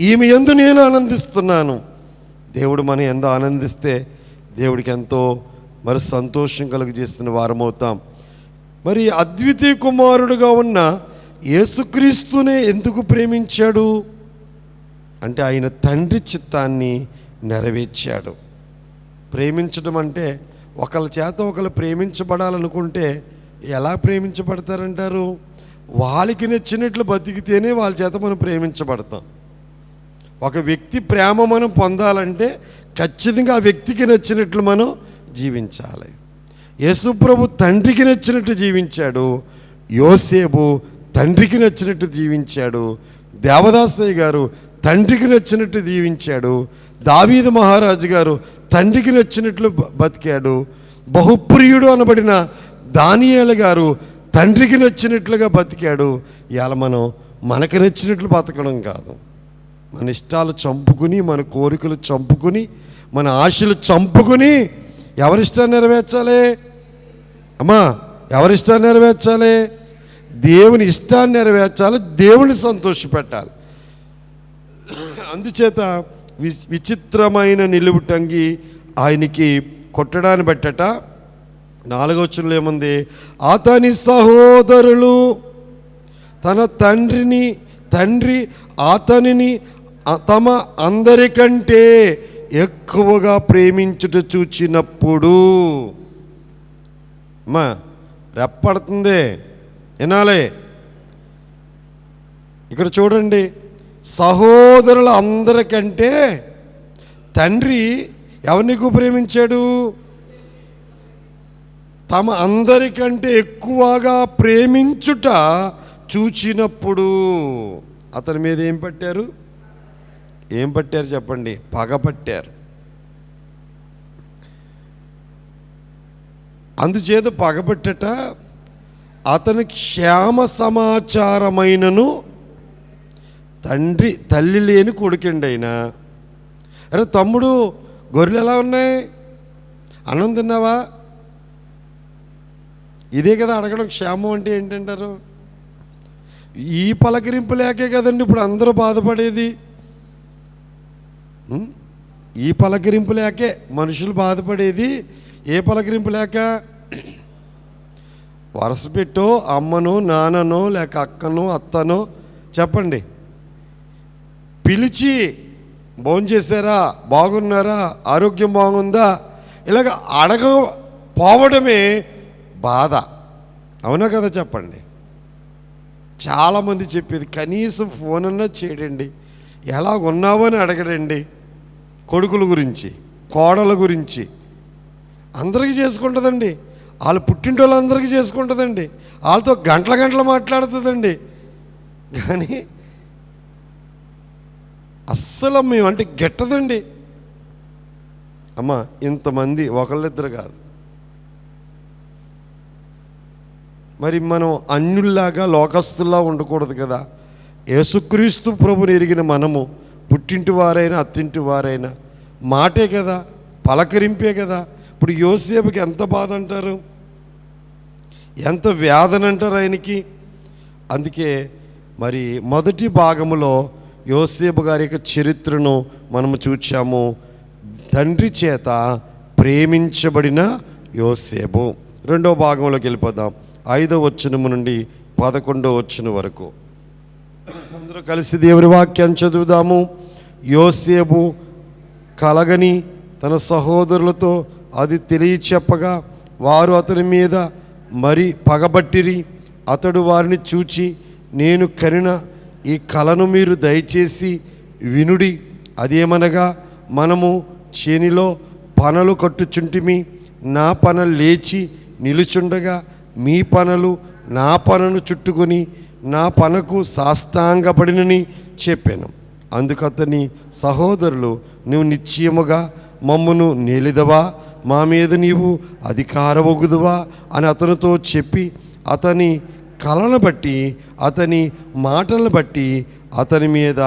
ఈమె యందు నేను ఆనందిస్తున్నాను. దేవుడు మనం ఎంతో ఆనందిస్తే దేవుడికి ఎంతో మరి సంతోషం కలుగజేస్తున్న వారమవుతాం. మరి అద్వితీయ కుమారుడుగా ఉన్న యేసుక్రీస్తునే ఎందుకు ప్రేమించాడు అంటే ఆయన తండ్రి చిత్తాన్ని నెరవేర్చాడు. ప్రేమించడం అంటే ఒకళ్ళ చేత ఒకళ్ళు ప్రేమించబడాలనుకుంటే ఎలా ప్రేమించబడతారంటారు? వాళ్ళకి నచ్చినట్లు బతికితేనే వాళ్ళ చేత మనం ప్రేమించబడతాం. ఒక వ్యక్తి ప్రేమ మనం పొందాలంటే ఖచ్చితంగా ఆ వ్యక్తికి నచ్చినట్లు మనం జీవించాలి. యేసుప్రభు తండ్రికి నచ్చినట్టు జీవించాడు, యోసేపు తండ్రికి నచ్చినట్టు జీవించాడు, దేవదాసయ్య గారు తండ్రికి నచ్చినట్టు జీవించాడు, దావీదు మహారాజు గారు తండ్రికి నచ్చినట్లు బతికాడు, బహుప్రియుడు అనబడిన దానియేలు గారు తండ్రికి నచ్చినట్లుగా బతికాడు. ఇవాళ మనం మనకు నచ్చినట్లు బతకడం కాదు, మన ఇష్టాలు చంపుకుని, మన కోరికలు చంపుకుని, మన ఆశలు చంపుకుని ఎవరిష్టాన్ని నెరవేర్చాలి అమ్మా? ఎవరిష్టాన్ని నెరవేర్చాలి? దేవుని ఇష్టాన్ని నెరవేర్చాలి, దేవుని సంతోషపెట్టాలి. అందుచేత విచిత్రమైన నిలువుటంగి ఆయనకి కొట్టడాన్ని బట్టట 4వ వచనంలో ఏముంది? అతని సహోదరులు తన తండ్రి అతనిని తమ అందరికంటే ఎక్కువగా ప్రేమించుట చూచినప్పుడు, అమ్మా రెప్పడుతుంది వినాలే. ఇక్కడ చూడండి, సహోదరుల అందరికంటే తండ్రి ఎవరిని ఎక్కువ ప్రేమించాడు? తమ అందరికంటే ఎక్కువగా ప్రేమించుట చూచినప్పుడు అతని మీద ఏం పట్టారు చెప్పండి? పగ పట్టారు. అందుచేత పగబట్టట అతని క్షేమ సమాచారమైనను తల్లి లేని కొడుకండి అయినా. అరే తమ్ముడు, గొర్రెలు ఎలా ఉన్నాయి? అన్నం తిన్నావా? ఇదే కదా అడగడం. క్షేమం అంటే ఏంటంటారు? ఈ పలకరింపు లేకే కదండి ఇప్పుడు అందరూ బాధపడేది. ఈ పలకరింపు లేకే మనుషులు బాధపడేది. ఏ పలకరింపు లేక? వరుస పెట్టో అమ్మనో నాన్ననో లేక అక్కనో అత్తనో చెప్పండి పిలిచి భోంచేశారా, బాగున్నారా, ఆరోగ్యం బాగుందా, ఇలాగ అడగపోవడమే బాధ. అవునా కదా చెప్పండి? చాలామంది చెప్పేది కనీసం ఫోన్ అన్నా చేయడండి, ఎలా ఉన్నావో అని అడగడండి. కొడుకుల గురించి, కోడల గురించి అందరికీ చేసుకుంటుందండి. వాళ్ళు పుట్టింటోళ్ళందరికీ చేసుకుంటుందండి. వాళ్ళతో గంటల మాట్లాడుతుందండి. కానీ అస్సలు మేమంటే గెట్టదండి. అమ్మా ఇంతమంది ఒకళ్ళిద్దరు కాదు. మరి మనం అన్యుల్లాగా లోకస్తుల్లా ఉండకూడదు కదా. యేసుక్రీస్తు ప్రభుని ఎరిగిన మనము పుట్టింటి వారైనా అత్తింటి వారైనా మాటే కదా, పలకరింపే కదా. ఇప్పుడు యోసేపుకి ఎంత బాధ అంటారు, ఎంత వేదన అంటారు ఆయనకి. అందుకే మరి మొదటి భాగములో యోసేపు గారి యొక్క చరిత్రను మనము చూచాము. తండ్రి చేత ప్రేమించబడిన యోసేపు. రెండవ భాగంలోకి వెళ్ళిపోదాం. 5వ వచనము నుండి 11వ వచనం వరకు అందరూ కలిసి దేవుని వాక్యాన్ని చదువుదాము. యోసేపు కలగని తన సహోదరులతో అది తెలియచెప్పగా వారు అతని మీద మరి పగబట్టిరి. అతడు వారిని చూచి, నేను కనిన ఈ కలను మీరు దయచేసి వినుడి. అదేమనగా, మనము చేనిలో పనలు కట్టుచుంటిమి, నా పన లేచి నిలుచుండగా మీ పనలు నా పనను చుట్టుకొని నా పనకు సాష్టాంగపడినని చెప్పాను. అందుకతని సహోదరులు, నువ్వు నిశ్చయముగా మమ్మును నేలిదవా, మా మీద నీవు అధికారమొగుదువా అని అతనితో చెప్పి అతని కళను బట్టి అతని మాటలను బట్టి అతని మీద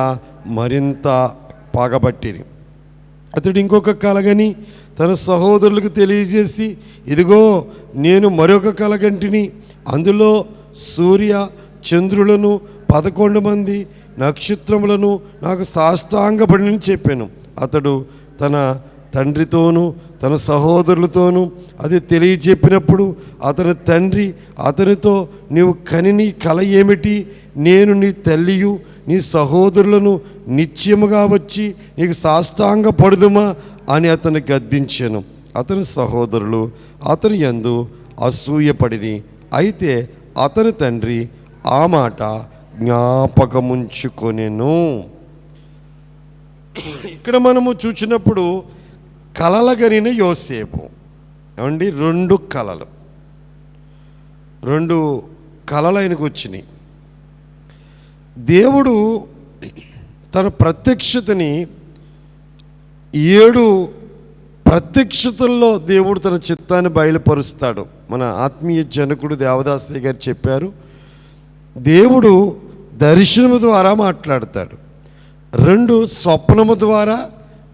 మరింత పగబట్టిరి. అతడు ఇంకొక కలగని తన సహోదరులకు తెలియజేసి, ఇదిగో నేను మరొక కలగంటిని, అందులో సూర్య చంద్రులను 11 మంది నక్షత్రములను నాకు సాష్టాంగపడిని చెప్పాను. అతడు తన తండ్రితోనూ తన సహోదరులతోనూ అది తెలియచెప్పినప్పుడు అతని తండ్రి అతనితో, నీవు కని కల ఏమిటి? నేను నీ తల్లియు నీ సహోదరులను నిశ్చయముగా వచ్చి నీకు సాష్టాంగ పడుదుమా అని అతను గద్దించెను. అతని సహోదరులు అతని యందు అసూయపడిని. అయితే అతని తండ్రి ఆ మాట జ్ఞాపకముంచుకొనెను. ఇక్కడ మనము చూసినప్పుడు కలలగనిన యోసేపు ఏమండి, 2 కలలు ఆయనకు వచ్చినాయి. దేవుడు తన ప్రత్యక్షతని 7 ప్రత్యక్షతల్లో దేవుడు తన చిత్తాన్ని బయలుపరుస్తాడు. మన ఆత్మీయ జనకుడు దేవదాసయ్య గారు చెప్పారు, దేవుడు దర్శనము ద్వారా మాట్లాడతాడు, 2 స్వప్నము ద్వారా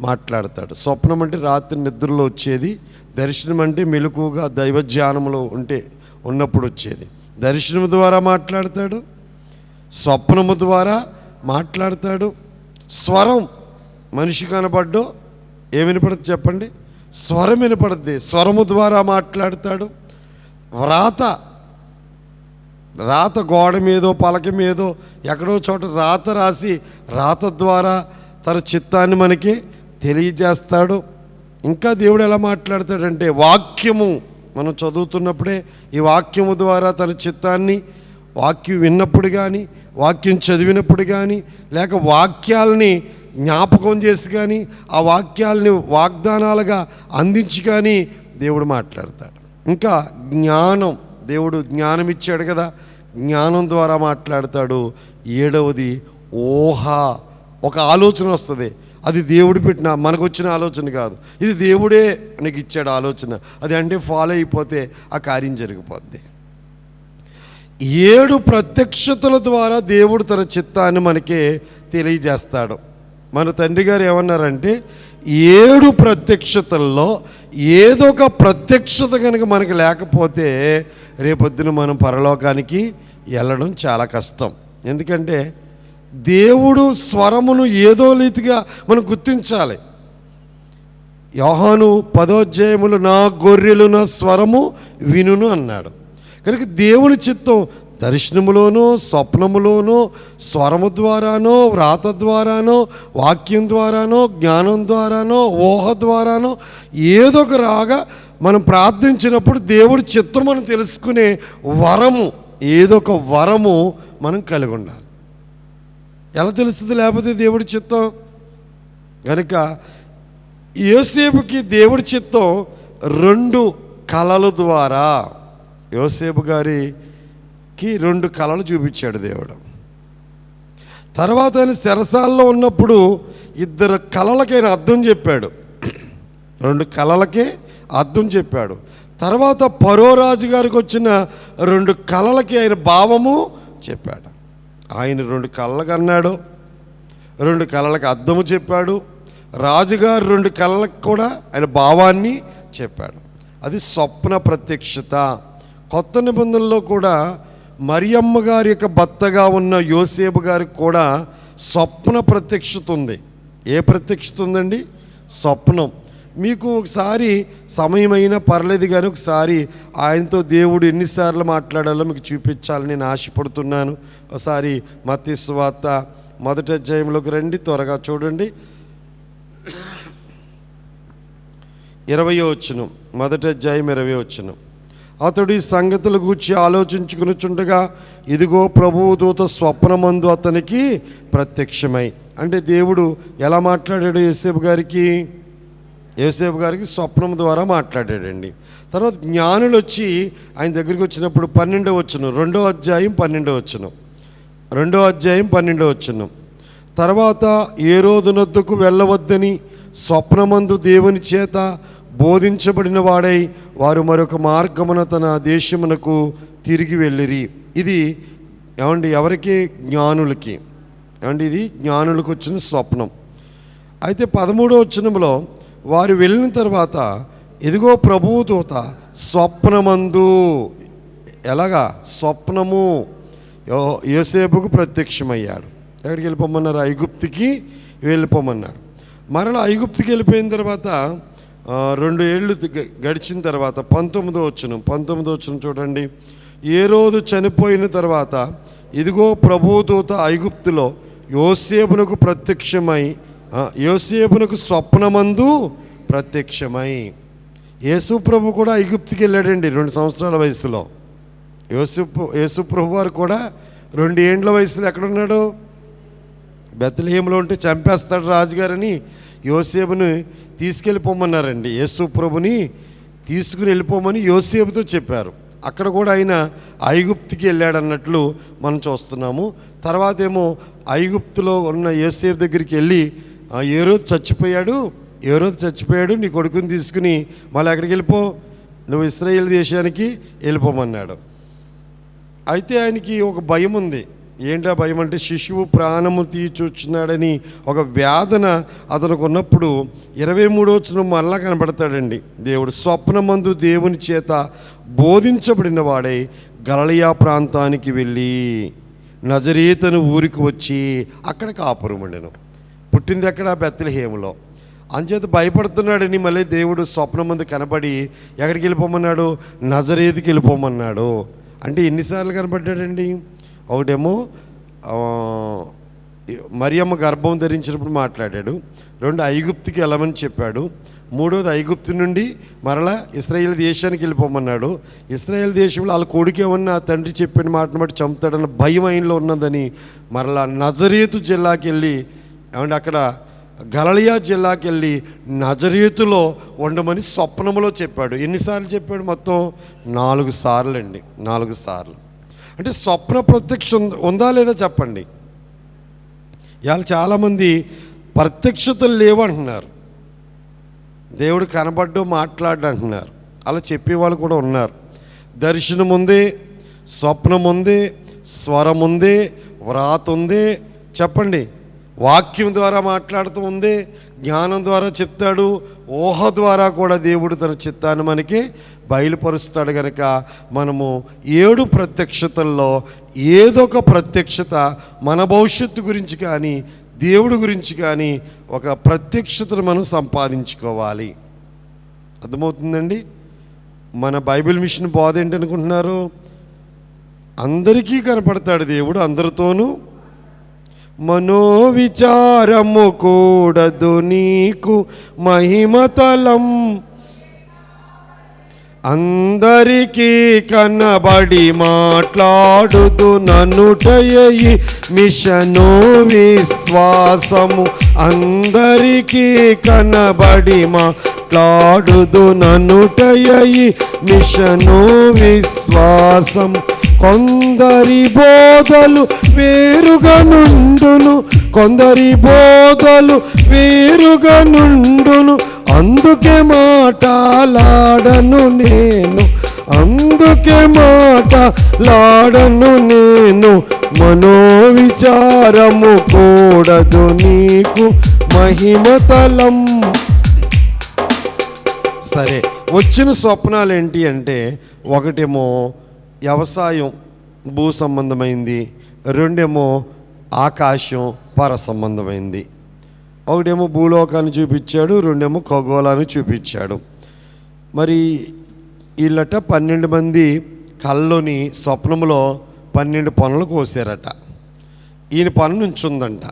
మాట్లాడతాడు. స్వప్నం అంటే రాత్రి నిద్రలో వచ్చేది, దర్శనం అంటే మెలకుగా దైవధ్యానంలో ఉన్నప్పుడు వచ్చేది. దర్శనము ద్వారా మాట్లాడతాడు, స్వప్నము ద్వారా మాట్లాడతాడు. స్వరం మనిషి కనపడ్డో ఏమి వినపడుతుంది చెప్పండి? స్వరం వినపడుద్ది, స్వరము ద్వారా మాట్లాడతాడు. రాత గోడ మీదో పలక మీదో ఎక్కడో చోట రాత రాసి రాత ద్వారా తన చిత్తాన్ని మనకి తెలియజేస్తాడు. ఇంకా దేవుడు ఎలా మాట్లాడతాడంటే వాక్యము, మనం చదువుతున్నప్పుడే ఈ వాక్యము ద్వారా తన చిత్తాన్ని, వాక్యం విన్నప్పుడు కానీ, వాక్యం చదివినప్పుడు కానీ, లేక వాక్యాలని జ్ఞాపకం చేసి కానీ, ఆ వాక్యాలని వాగ్దానాలుగా అందించి కానీ దేవుడు మాట్లాడతాడు. ఇంకా జ్ఞానం, దేవుడు జ్ఞానం ఇచ్చాడు కదా, జ్ఞానం ద్వారా మాట్లాడతాడు. 7వది ఊహ, ఒక ఆలోచన వస్తుంది, అది దేవుడు పెట్టిన మనకు వచ్చిన ఆలోచన కాదు, ఇది దేవుడే నీకు ఇచ్చాడు ఆలోచన, అది అంటే ఫాలో అయిపోతే ఆ కార్యం జరిగిపోద్ది. 7 ప్రత్యక్షతల ద్వారా దేవుడు తన చిత్తాన్ని మనకే తెలియజేస్తాడు. మన తండ్రి గారు ఏమన్నారంటే 7 ప్రత్యక్షతల్లో ఏదో ఒక ప్రత్యక్షత కనుక మనకి లేకపోతే రేపొద్దున మనం పరలోకానికి వెళ్ళడం చాలా కష్టం. ఎందుకంటే దేవుడు స్వరమును ఏదో రీతిగా మనం గుర్తించాలి. యోహాను 10వ అధ్యాయములో నా గొర్రెలు నా స్వరము వినును అన్నాడు. కనుక దేవుని చిత్తం దర్శనములోనో స్వప్నములోనో స్వరము ద్వారానో వ్రాత ద్వారానో వాక్యం ద్వారానో జ్ఞానం ద్వారానో ఊహ ద్వారానో ఏదో ఒక రాగా మనం ప్రార్థించినప్పుడు దేవుడి చిత్తం మనం తెలుసుకునే వరము, ఏదో ఒక వరము మనం కలిగి ఉండాలి. ఎలా తెలుస్తుంది లేకపోతే దేవుడి చిత్తం? కనుక యోసేపుకి దేవుడి చిత్తం 2 కలల ద్వారా, యోసేపు గారికి 2 కలలు చూపించాడు దేవుడు. తర్వాత ఆయన చెరసాల్లో ఉన్నప్పుడు 2 కలలకైనా అర్థం చెప్పాడు, 2 కలలకే అర్థం చెప్పాడు. తర్వాత ఫరో రాజు గారికి వచ్చిన 2 కలలకి ఆయన భావము చెప్పాడు. ఆయన 2 కళ్ళకు అన్నాడు, 2 కళలకు అర్థము చెప్పాడు. రాజుగారు 2 కళలకు కూడా ఆయన భావాన్ని చెప్పాడు. అది స్వప్న ప్రత్యక్షత. కొత్త నిబంధనలో కూడా మరియమ్మ గారి యొక్క భర్తగా ఉన్న యోసేపు గారికి కూడా స్వప్న ప్రత్యక్షత ఉంది. ఏ ప్రత్యక్షత ఉందండి? స్వప్నం. మీకు ఒకసారి సమయమైనా పర్లేదు కానీ ఒకసారి ఆయనతో దేవుడు ఎన్నిసార్లు మాట్లాడాలో మీకు చూపించాలని నేను ఆశపడుతున్నాను. ఒకసారి మత్తయి సువార్త 1వ అధ్యాయంలోకి రండి, త్వరగా చూడండి. 20వ వచనం, 1వ అధ్యాయం 20వ వచనం. అతడు ఈ సంగతుల గూర్చి ఆలోచించుకునిచుండగా ఇదిగో ప్రభువు దూత స్వప్నమందు అతనికి ప్రత్యక్షమై. అంటే దేవుడు ఎలా మాట్లాడాడు యోసేపు గారికి? యోసేపు గారికి స్వప్నం ద్వారా మాట్లాడాడండి. తర్వాత జ్ఞానులు వచ్చి ఆయన దగ్గరికి వచ్చినప్పుడు 12వ వచనం, 2వ అధ్యాయం 12వ వచనం, 2వ అధ్యాయం 12వ వచనం. తర్వాత హేరోదునొద్దకు వెళ్ళవద్దని స్వప్నమందు దేవుని చేత బోధించబడిన వాడై వారు మరొక మార్గమున తన దేశమునకు తిరిగి వెళ్ళిరి. ఇది ఏమండి ఎవరికి? జ్ఞానులకి. ఏమండి ఇది జ్ఞానులకు వచ్చిన స్వప్నం. అయితే 13వ వచనంలో వారు వెళ్ళిన తర్వాత ఇదిగో ప్రభువు దూత స్వప్నమందు, ఎలాగా స్వప్నము, యోసేపుకు ప్రత్యక్షమయ్యాడు. ఎక్కడికి వెళ్ళిపోమన్నారు? ఐగుప్తుకి వెళ్ళిపోమన్నాడు. మరలా ఐగుప్తుకి వెళ్ళిపోయిన తర్వాత 2 ఏళ్ళు గడిచిన తర్వాత 19వ వచనం చూడండి. హేరోదు చనిపోయిన తర్వాత ఇదిగో ప్రభుదూత ఐగుప్తులో యోసేపునకు ప్రత్యక్షమై, యోసేపునకు స్వప్నమందు ప్రత్యక్షమై. యేసు ప్రభు కూడా ఐగుప్తుకి వెళ్ళాడండి 2 సంవత్సరాల వయసులో. యేసు ప్రభు వారు కూడా 2 ఏండ్ల వయసులో ఎక్కడున్నాడు? బెత్లెహేములో ఉంటే చంపేస్తాడు రాజుగారని యోసేపుని తీసుకెళ్ళిపోమన్నారండి. యేసు ప్రభుని తీసుకుని వెళ్ళిపోమని యోసేపుతో చెప్పారు. అక్కడ కూడా ఆయన ఐగుప్తుకి వెళ్ళాడన్నట్లు మనం చూస్తున్నాము. తర్వాత ఏమో ఐగుప్తులో ఉన్న యోసేపు దగ్గరికి వెళ్ళి హేరోదు చచ్చిపోయాడు, నీ కొడుకుని తీసుకుని మళ్ళీ ఎక్కడికి వెళ్ళిపో, నువ్వు ఇశ్రాయేలు దేశానికి వెళ్ళిపోమన్నాడు. అయితే ఆయనకి ఒక భయం ఉంది. ఏంటా భయం అంటే, శిశువు ప్రాణము తీర్చొచ్చున్నాడని ఒక వేదన అతనికి ఉన్నప్పుడు 23వ వచనం మరలా కనబడతాడండి. దేవుడు స్వప్నమందు దేవుని చేత బోధించబడిన వాడై గలిలయ ప్రాంతానికి వెళ్ళి నజరేతను ఊరికి వచ్చి అక్కడ కాపురం ఉండెను. పుట్టింది ఎక్కడ? బెత్లెహేములో. అంచేత భయపడుతున్నాడని మళ్ళీ దేవుడు స్వప్నమందు కనబడి ఎక్కడికి వెళ్ళిపోమన్నాడు? నజరేతుకి వెళ్ళిపోమన్నాడు. అంటే ఎన్నిసార్లు కనబడ్డాడండి? ఒకటేమో మరియమ్మ గర్భం ధరించినప్పుడు మాట్లాడాడు, 2 ఐగుప్తుకి వెళ్ళమని చెప్పాడు, 3వది ఐగుప్తు నుండి మరలా ఇశ్రాయేలు దేశానికి వెళ్ళిపోమన్నాడు. ఇశ్రాయేల్ దేశంలో వాళ్ళ కొడుకేమన్నా తండ్రి చెప్పిన మాటను బట్టి చంపుతాడన్న భయం ఆయనలో ఉన్నదని మరలా నజరేతు జిల్లాకి వెళ్ళి, ఏమంటే అక్కడ గలిలయ జిల్లాకి వెళ్ళి నజరేతులో ఉండమని స్వప్నములో చెప్పాడు. ఎన్నిసార్లు చెప్పాడు? మొత్తం 4 సార్లు అండి. 4 సార్లు. అంటే స్వప్న ప్రత్యక్ష ఉందా లేదా చెప్పండి. ఇవాళ చాలామంది ప్రత్యక్షతలు లేవు అంటున్నారు, దేవుడు కనబడ్డు మాట్లాడు అంటున్నారు. అలా చెప్పేవాళ్ళు కూడా ఉన్నారు. దర్శనం ఉంది, స్వప్నం ఉంది, స్వరం ఉంది, వ్రాత ఉంది. చెప్పండి, వాక్యం ద్వారా మాట్లాడుతూ ఉంది, జ్ఞానం ద్వారా చెప్తాడు, ఊహ ద్వారా కూడా దేవుడు తన చిత్తాన్ని మనకి బయలుపరుస్తాడు. కనుక మనము 7 ప్రత్యక్షతల్లో ఏదో ఒక ప్రత్యక్షత మన భవిష్యత్తు గురించి కానీ దేవుడి గురించి కానీ ఒక ప్రత్యక్షతను మనం సంపాదించుకోవాలి. అర్థమవుతుందండి? మన బైబిల్ మిషన్ బోధ ఏంటనుకుంటున్నారు? అందరికీ కనపడతాడు దేవుడు, అందరితోనూ. మనోవిచారము కూడదు నీకు మహిమతలం, అందరికీ కనబడి మాట్లాడుదు నన్నుటయి మిషను విశ్వాసము, అందరికీ కనబడి మాట్లాడుదు నన్నుటయి మిషను విశ్వాసం. కొందరి బోధలు వేరుగా నుండును, కొందరి బోధలు వేరుగా నుండును, అందుకే మాటలాడను నేను, అందుకే మాటలాడను నేను. మనోవిచారము కూడదు నీకు మహిమతలం. సరే, వచ్చిన స్వప్నాలు ఏంటి అంటే, ఒకటేమో వ్యవసాయం భూ సంబంధమైంది, 2 ఆకాశం పర సంబంధమైంది. ఒకటేమో భూలోకాన్ని చూపించాడు, 2 ఖగోళాన్ని చూపించాడు. మరి వీళ్ళట 12 మంది కల్లోని స్వప్నంలో 12 పనులు కోసారట. ఈయన పన్ను నుంచి ఉందంట.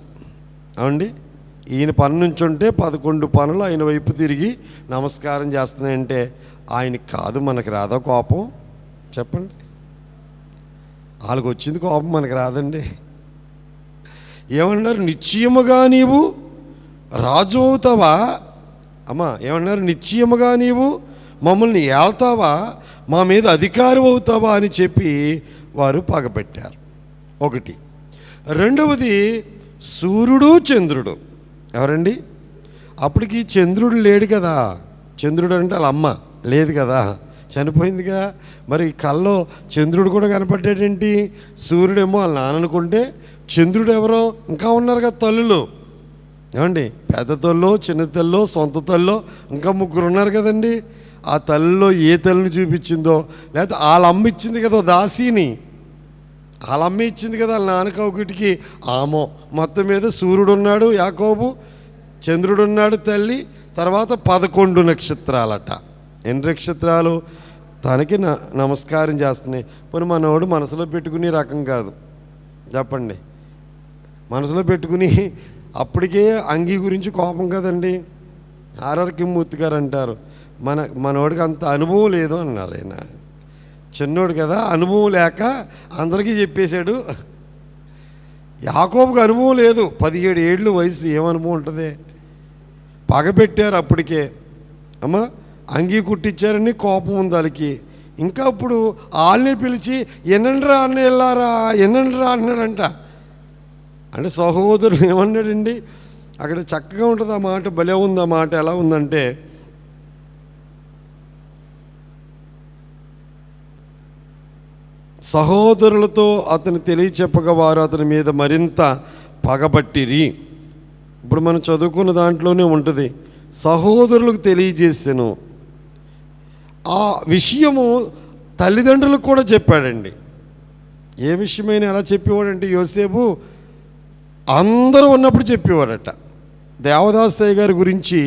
అవండి, ఈయన పన్ను నుంచి ఉంటే 11 పనులు ఆయన వైపు తిరిగి నమస్కారం చేస్తున్నాయంటే ఆయనకి కాదు, మనకు రాదా కోపం? చెప్పండి. వాళ్ళకి వచ్చింది కోపం, మనకు రాదండి. ఏమన్నారు? నిశ్చయముగా నీవు రాజు అవుతావా? అమ్మా ఏమన్నారు? నిశ్చయముగా నీవు మమ్మల్ని ఏళ్తావా, మా మీద అధికారం అవుతావా అని చెప్పి వారు పగపెట్టారు. ఒకటి. 2వది సూర్యుడు చంద్రుడు. ఎవరండి? అప్పటికి చంద్రుడు లేడు కదా. చంద్రుడు అంటే వాళ్ళ అమ్మ లేదు కదా, చనిపోయిందిగా. మరి కల్లో చంద్రుడు కూడా కనపడ్డాడేంటి? సూర్యుడేమో వాళ్ళ నాన్న అనుకుంటే చంద్రుడు ఎవరో ఇంకా ఉన్నారు కదా తల్లులు. ఏమండి, పెద్ద తల్లో, చిన్న తల్లో, సొంత తల్లో, ఇంకా ముగ్గురు ఉన్నారు కదండి. ఆ తల్లిలో ఏ తల్లిని చూపించిందో, లేకపోతే వాళ్ళ అమ్మ ఇచ్చింది కదా దాసీని, వాళ్ళ అమ్మ ఇచ్చింది కదా వాళ్ళ నాన్నక ఒకటికి. ఆమో మొత్తం మీద సూర్యుడు ఉన్నాడు యాకోబు, చంద్రుడు ఉన్నాడు తల్లి, తర్వాత 11 నక్షత్రాలట. ఎన్ని నక్షత్రాలు తనకి నమస్కారం చేస్తున్నాయి. పోనీ మనోడు మనసులో పెట్టుకునే రకం కాదు, చెప్పండి. మనసులో పెట్టుకుని అప్పటికే అంగీ గురించి కోపం కదండి. ఆర్ఆర్ కిమ్మూర్తి గారు అంటారు, మనోడికి అంత అనుభవం లేదు అన్నారు. ఆయన చిన్నోడు కదా, అనుభవం లేక అందరికీ చెప్పేశాడు. యాకోబుకి అనుభవం లేదు, 17 ఏళ్ళు వయసు, ఏమనుభవం ఉంటుంది. పగబెట్టారు అప్పటికే, అమ్మ అంగీ కుట్టించారని కోపం ఉంది వాళ్ళకి. ఇంకా ఇప్పుడు వాళ్ళని పిలిచి ఎన్నండ్రా అన్న వెళ్ళారా, ఎన్నండ్రా అన్నాడంట. అంటే సహోదరుడు ఏమన్నాడండి, అక్కడ చక్కగా ఉంటుంది ఆ మాట, భలే ఉంది ఆ మాట. ఎలా ఉందంటే, సహోదరులతో అతను తెలియచెప్పగా వారు అతని మీద మరింత పగబట్టిరి. ఇప్పుడు మనం చదువుకున్న దాంట్లోనే ఉంటుంది, సహోదరులకు తెలియజేసాను. ఆ విషయము తల్లిదండ్రులకు కూడా చెప్పాడండి. ఏ విషయమైనా ఎలా చెప్పేవాడంటే, యోసేపు అందరూ ఉన్నప్పుడు చెప్పేవాడట. దేవదాసయ్య గారి గురించి,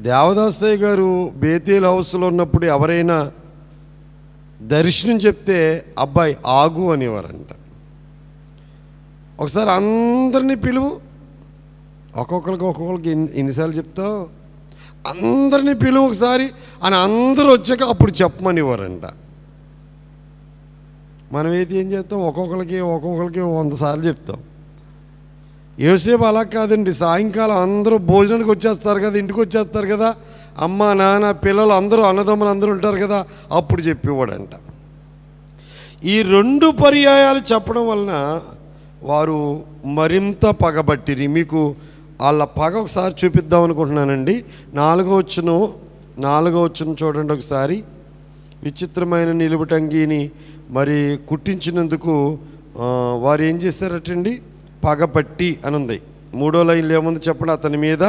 దేవదాసయ్య గారు బేతేల్ హౌస్లో ఉన్నప్పుడు ఎవరైనా దర్శనం చెప్తే అబ్బాయి ఆగు అనేవారంట. ఒకసారి అందరినీ పిలువు, ఒక్కొక్కరికి ఎన్నిసార్లు చెప్తావు, అందరినీ పిలువు ఒకసారి అని అందరూ వచ్చాక అప్పుడు చెప్పమనివ్వరంట. మనమైతే ఏం చేస్తాం, ఒక్కొక్కరికి 100 సార్లు చెప్తాం. యోసేపు అలా కాదండి. సాయంకాలం అందరూ భోజనానికి వచ్చేస్తారు కదా, ఇంటికి వచ్చేస్తారు కదా, అమ్మ నాన్న పిల్లలు అందరూ అన్నదమ్ములు అందరూ ఉంటారు కదా, అప్పుడు చెప్పేవాడంట. ఈ 2 పర్యాయాలు చెప్పడం వలన వారు మరింత పగబట్టిరి. మీకు వాళ్ళ పగ ఒకసారి చూపిద్దాం అనుకుంటున్నానండి. 4వ వచనం చూడండి ఒకసారి. విచిత్రమైన నిలువుటంగీని మరి కుట్టించినందుకు వారు ఏం చేశారటండి, పగబట్టి అనుంది. 3వ లైన్లో ఏముంది చెప్పండి, అతని మీద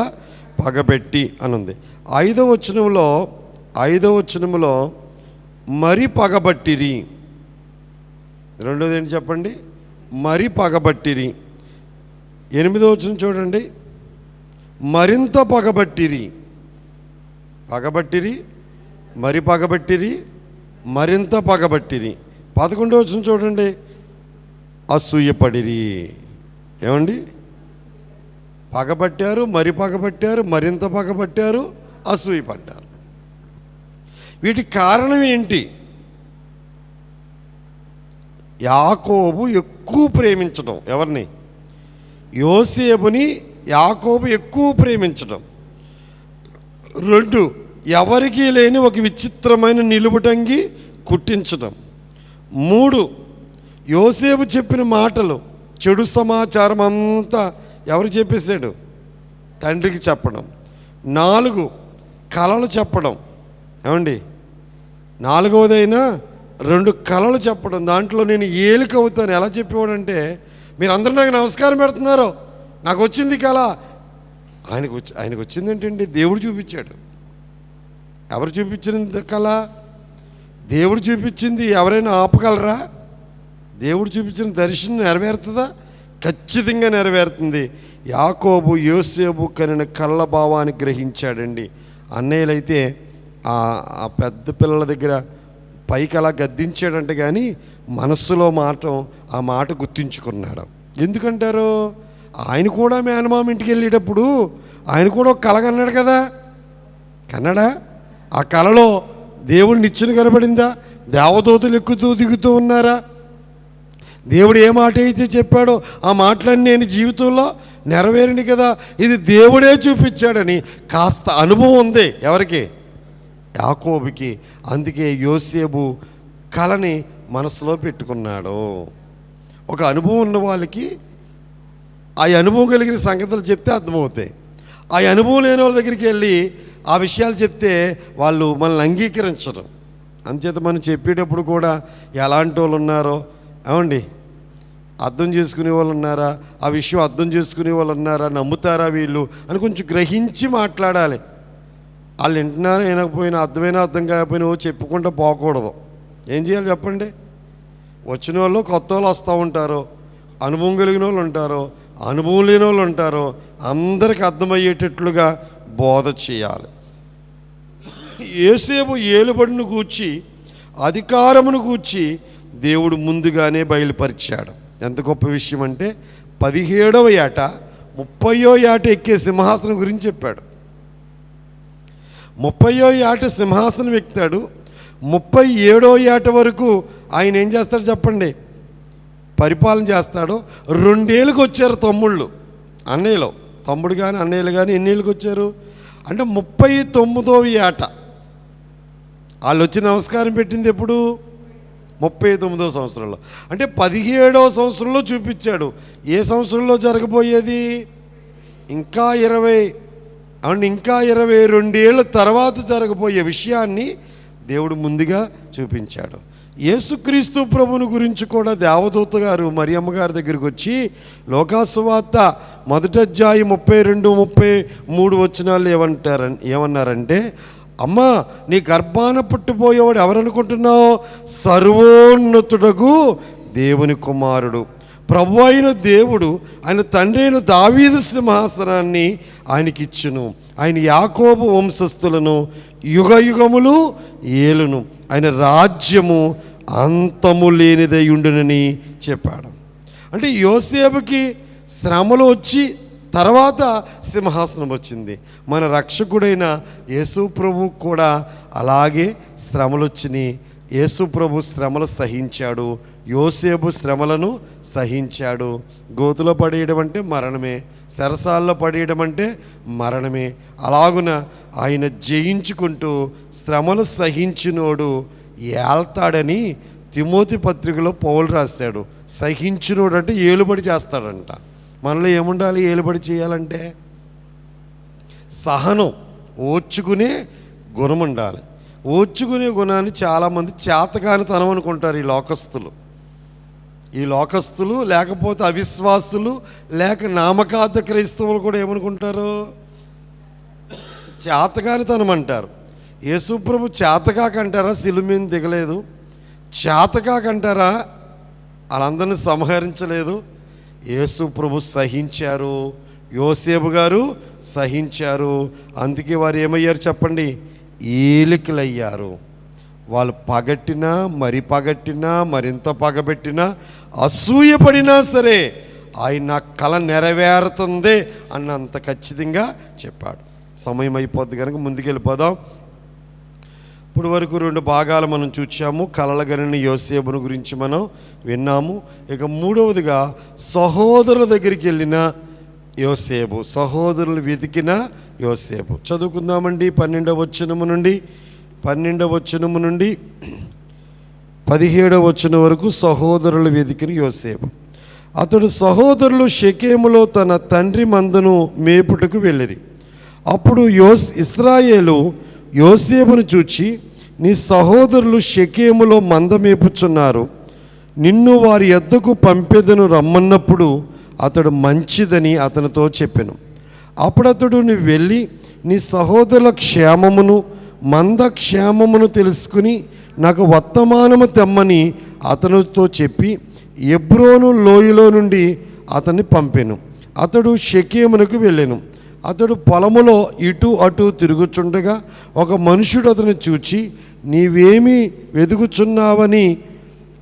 పగబెట్టి అనుంది. 5వ వచనంలో మరి పగబట్టిరి. రెండోది ఏంటి చెప్పండి, మరి పగబట్టిరి. 8వ వచనం చూడండి, మరింత పగబట్టిరి. మరి పగబట్టిరి, మరింత పగబట్టిరి. 11వ వచనం చూడండి, అసూయపడిరి. ఏమండి, పగబట్టారు, మరి పగబట్టారు, మరింత పగబట్టారు, అసూయపడ్డారు. వీటికి కారణం ఏంటి? యాకోబు ఎక్కువ ప్రేమించడం. ఎవరిని? యోసేపుని యాకోబు ఎక్కువ ప్రేమించడం. 2, ఎవరికీ లేని ఒక విచిత్రమైన నిలువుటంగి కుట్టించడం. 3, యోసేపు చెప్పిన మాటలు, చెడు సమాచారం అంతా ఎవరు చెప్పేశాడు? తండ్రికి చెప్పడం. 4, కలలు చెప్పడం. ఏమండి, 4వదైనా 2 కలలు చెప్పడం. దాంట్లో నేను ఏలిక అవుతాను. ఎలా చెప్పేవాడంటే, మీరు అందరూ నాకు నమస్కారం పెడుతున్నారు, నాకు వచ్చింది కళ. ఆయనకు వచ్చింది ఏంటండి? దేవుడు చూపించాడు. ఎవరు చూపించిన కళ? దేవుడు చూపించింది. ఎవరైనా ఆపగలరా? దేవుడు చూపించిన దర్శనం నెరవేరుతుందా? ఖచ్చితంగా నెరవేరుతుంది. యాకోబు యోసేపు కనిన కళ్ళ భావాన్ని గ్రహించాడండి. అన్నయ్యలైతే ఆ పెద్ద పిల్లల దగ్గర పైకి అలా గద్దించాడంటే కానీ మనస్సులో ఆ మాట గుర్తించుకున్నాడు. ఎందుకంటారు? ఆయన కూడా మేనమామ ఇంటికి వెళ్ళేటప్పుడు ఆయన కూడా ఒక కళ కన్నాడు కదా. కన్నాడా? ఆ కళలో దేవుడు నిచ్చెన కనబడిందా? దేవదూతలు ఎక్కుతూ దిగుతూ ఉన్నారా? దేవుడు ఏ మాట అయితే చెప్పాడో ఆ మాటలన్నీ నేను జీవితంలో నెరవేరింది కదా. ఇది దేవుడే చూపించాడని కాస్త అనుభవం ఉంది. ఎవరికి? యాకోబుకి. అందుకే యోసేపు కళని మనసులో పెట్టుకున్నాడు. ఒక అనుభవం ఉన్న వాళ్ళకి ఆ అనుభవం కలిగిన సంగతులు చెప్తే అర్థమవుతాయి. ఆ అనుభవం లేని వాళ్ళ దగ్గరికి వెళ్ళి ఆ విషయాలు చెప్తే వాళ్ళు మనల్ని అంగీకరించడం. అందుచేత మనం చెప్పేటప్పుడు కూడా ఎలాంటి వాళ్ళు ఉన్నారో, ఏమండి, అర్థం చేసుకునే వాళ్ళు ఉన్నారా, ఆ విషయం అర్థం చేసుకునే వాళ్ళు ఉన్నారా, నమ్ముతారా వీళ్ళు అని కొంచెం గ్రహించి మాట్లాడాలి. వాళ్ళు వింటున్నారా వినకపోయినా, అర్థం కాకపోయినా చెప్పుకుంటూ పోకూడదు. ఏం చేయాలి చెప్పండి? వచ్చిన వాళ్ళు కొత్త వాళ్ళు వస్తూ ఉంటారు, అనుభవం కలిగిన వాళ్ళు ఉంటారు, అనుభవం లేని వాళ్ళు ఉంటారు. అందరికీ అర్థమయ్యేటట్లుగా బోధ చేయాలి. యోసేపు ఏలుబడిని గూర్చి, అధికారమును గూర్చి దేవుడు ముందుగానే బయలుపరిచాడు. ఎంత గొప్ప విషయం అంటే 17వ ఏట 30వ ఏట ఎక్కే సింహాసనం గురించి చెప్పాడు. 30వ ఏట సింహాసనం ఎక్కుతాడు. 37వ ఏట వరకు ఆయన ఏం చేస్తాడు చెప్పండి? పరిపాలన చేస్తాడు. 2 ఏళ్ళకి వచ్చారు తమ్ముళ్ళు, అన్నయ్యలు, తమ్ముడు కానీ అన్నయ్యలు కానీ ఎన్ని ఏళ్ళకి వచ్చారు అంటే 39వ ఏట వాళ్ళు వచ్చి నమస్కారం పెట్టింది ఎప్పుడు? 39వ సంవత్సరంలో. అంటే 17వ సంవత్సరంలో చూపించాడు. ఏ సంవత్సరంలో జరగబోయేది? ఇంకా 22 ఏళ్ళ తర్వాత జరగబోయే విషయాన్ని దేవుడు ముందుగా చూపించాడు. యేసుక్రీస్తు ప్రభుని గురించి కూడా దేవదూత గారు మరియమ్మ గారి దగ్గరికి వచ్చి లోకాసువార్త 1వ అధ్యాయం 32-33 వచనాలు ఏమన్నారంటే, అమ్మా నీ గర్భాన పుట్టిపోయేవాడు ఎవరనుకుంటున్నావు? సర్వోన్నతుడగు దేవుని కుమారుడు, ప్రభు అయిన దేవుడు ఆయన తండ్రి అయిన దావీదు సింహాసనాన్ని ఆయనకిచ్చును. ఆయన యాకోబు వంశస్థులను యుగయుగములు ఏలును. ఆయన రాజ్యము అంతము లేనిదై ఉండునని చెప్పాడు. అంటే యోసేపుకి శ్రమలు వచ్చి తర్వాత సింహాసనం వచ్చింది. మన రక్షకుడైన యేసు ప్రభు కూడా అలాగే శ్రమలు వచ్చినాయి. యేసు ప్రభు శ్రమలు సహించాడు, యోసేపు శ్రమలను సహించాడు. గోతులో పడేయడం అంటే మరణమే, సరసాల్లో పడేయడం అంటే మరణమే. అలాగున ఆయన జయించుకుంటూ శ్రమలు సహించినోడు ఏల్తాడని తిమోతి పత్రికలో పౌలు రాశాడు. సహించినోడు అంటే ఏలుబడి చేస్తాడంట. మనలో ఏముండాలి ఏలుబడి చేయాలంటే? సహనం, ఓర్చుకునే గుణం ఉండాలి. ఓర్చుకునే గుణాన్ని చాలామంది చేతకానితనం అనుకుంటారు. ఈ లోకస్తులు లేకపోతే అవిశ్వాసులు లేక నామకార్థ క్రైస్తవులు కూడా ఏమనుకుంటారు? చేతకానితనం అంటారు. యేసుప్రభు చేతకాకంటారా? శిలువ మీద దిగలేదు. చేతకాకంటారా? వాళ్ళందరినీ సంహరించలేదు. యేసు ప్రభు సహించారు, యోసేపు గారు సహించారు. అందుకే వారు ఏమయ్యారు చెప్పండి? ఏలికలయ్యారు. వాళ్ళు పగట్టినా, మరింత పగబెట్టినా, అసూయపడినా సరే ఆయన నా కళ నెరవేరుతుంది అన్నంత ఖచ్చితంగా చెప్పాడు. సమయం అయిపోద్ది కనుక ముందుకెళ్ళిపోదాం. ఇప్పుడు వరకు 2 భాగాలు మనం చూచాము. కలలగని యోసేపును గురించి మనం విన్నాము. ఇక 3వదిగా సహోదరుల దగ్గరికి వెళ్ళిన యోసేపు, సహోదరులు వెతికిన యోసేపు. చదువుకుందామండి. 12వ వచనము నుండి 17వ వచనం వరకు సహోదరులు వెతికిన యోసేపు. అతడు సహోదరులు షెకెములో తన తండ్రి మందను మేపుటకు వెళ్ళిరి. అప్పుడు ఇశ్రాయేలు యోసేపును చూచి, నీ సహోదరులు షెకెములో మంద మేపుచున్నారు, నిన్ను వారి యొద్దకు పంపెదను రమ్మన్నప్పుడు అతడు మంచిదని అతనితో చెప్పెను. అప్పుడు అతడు నువ్వు వెళ్ళి నీ సహోదరుల క్షేమమును మంద క్షేమమును తెలుసుకుని నాకు వర్తమానము తెమ్మని అతనితో చెప్పి ఎబ్రోను లోయలో నుండి అతన్ని పంపెను. అతడు షెకెమునకు వెళ్ళెను. అతడు పొలములో ఇటు అటు తిరుగుచుండగా ఒక మనుషుడు అతను చూచి, నీవేమి వెతుకుచున్నావని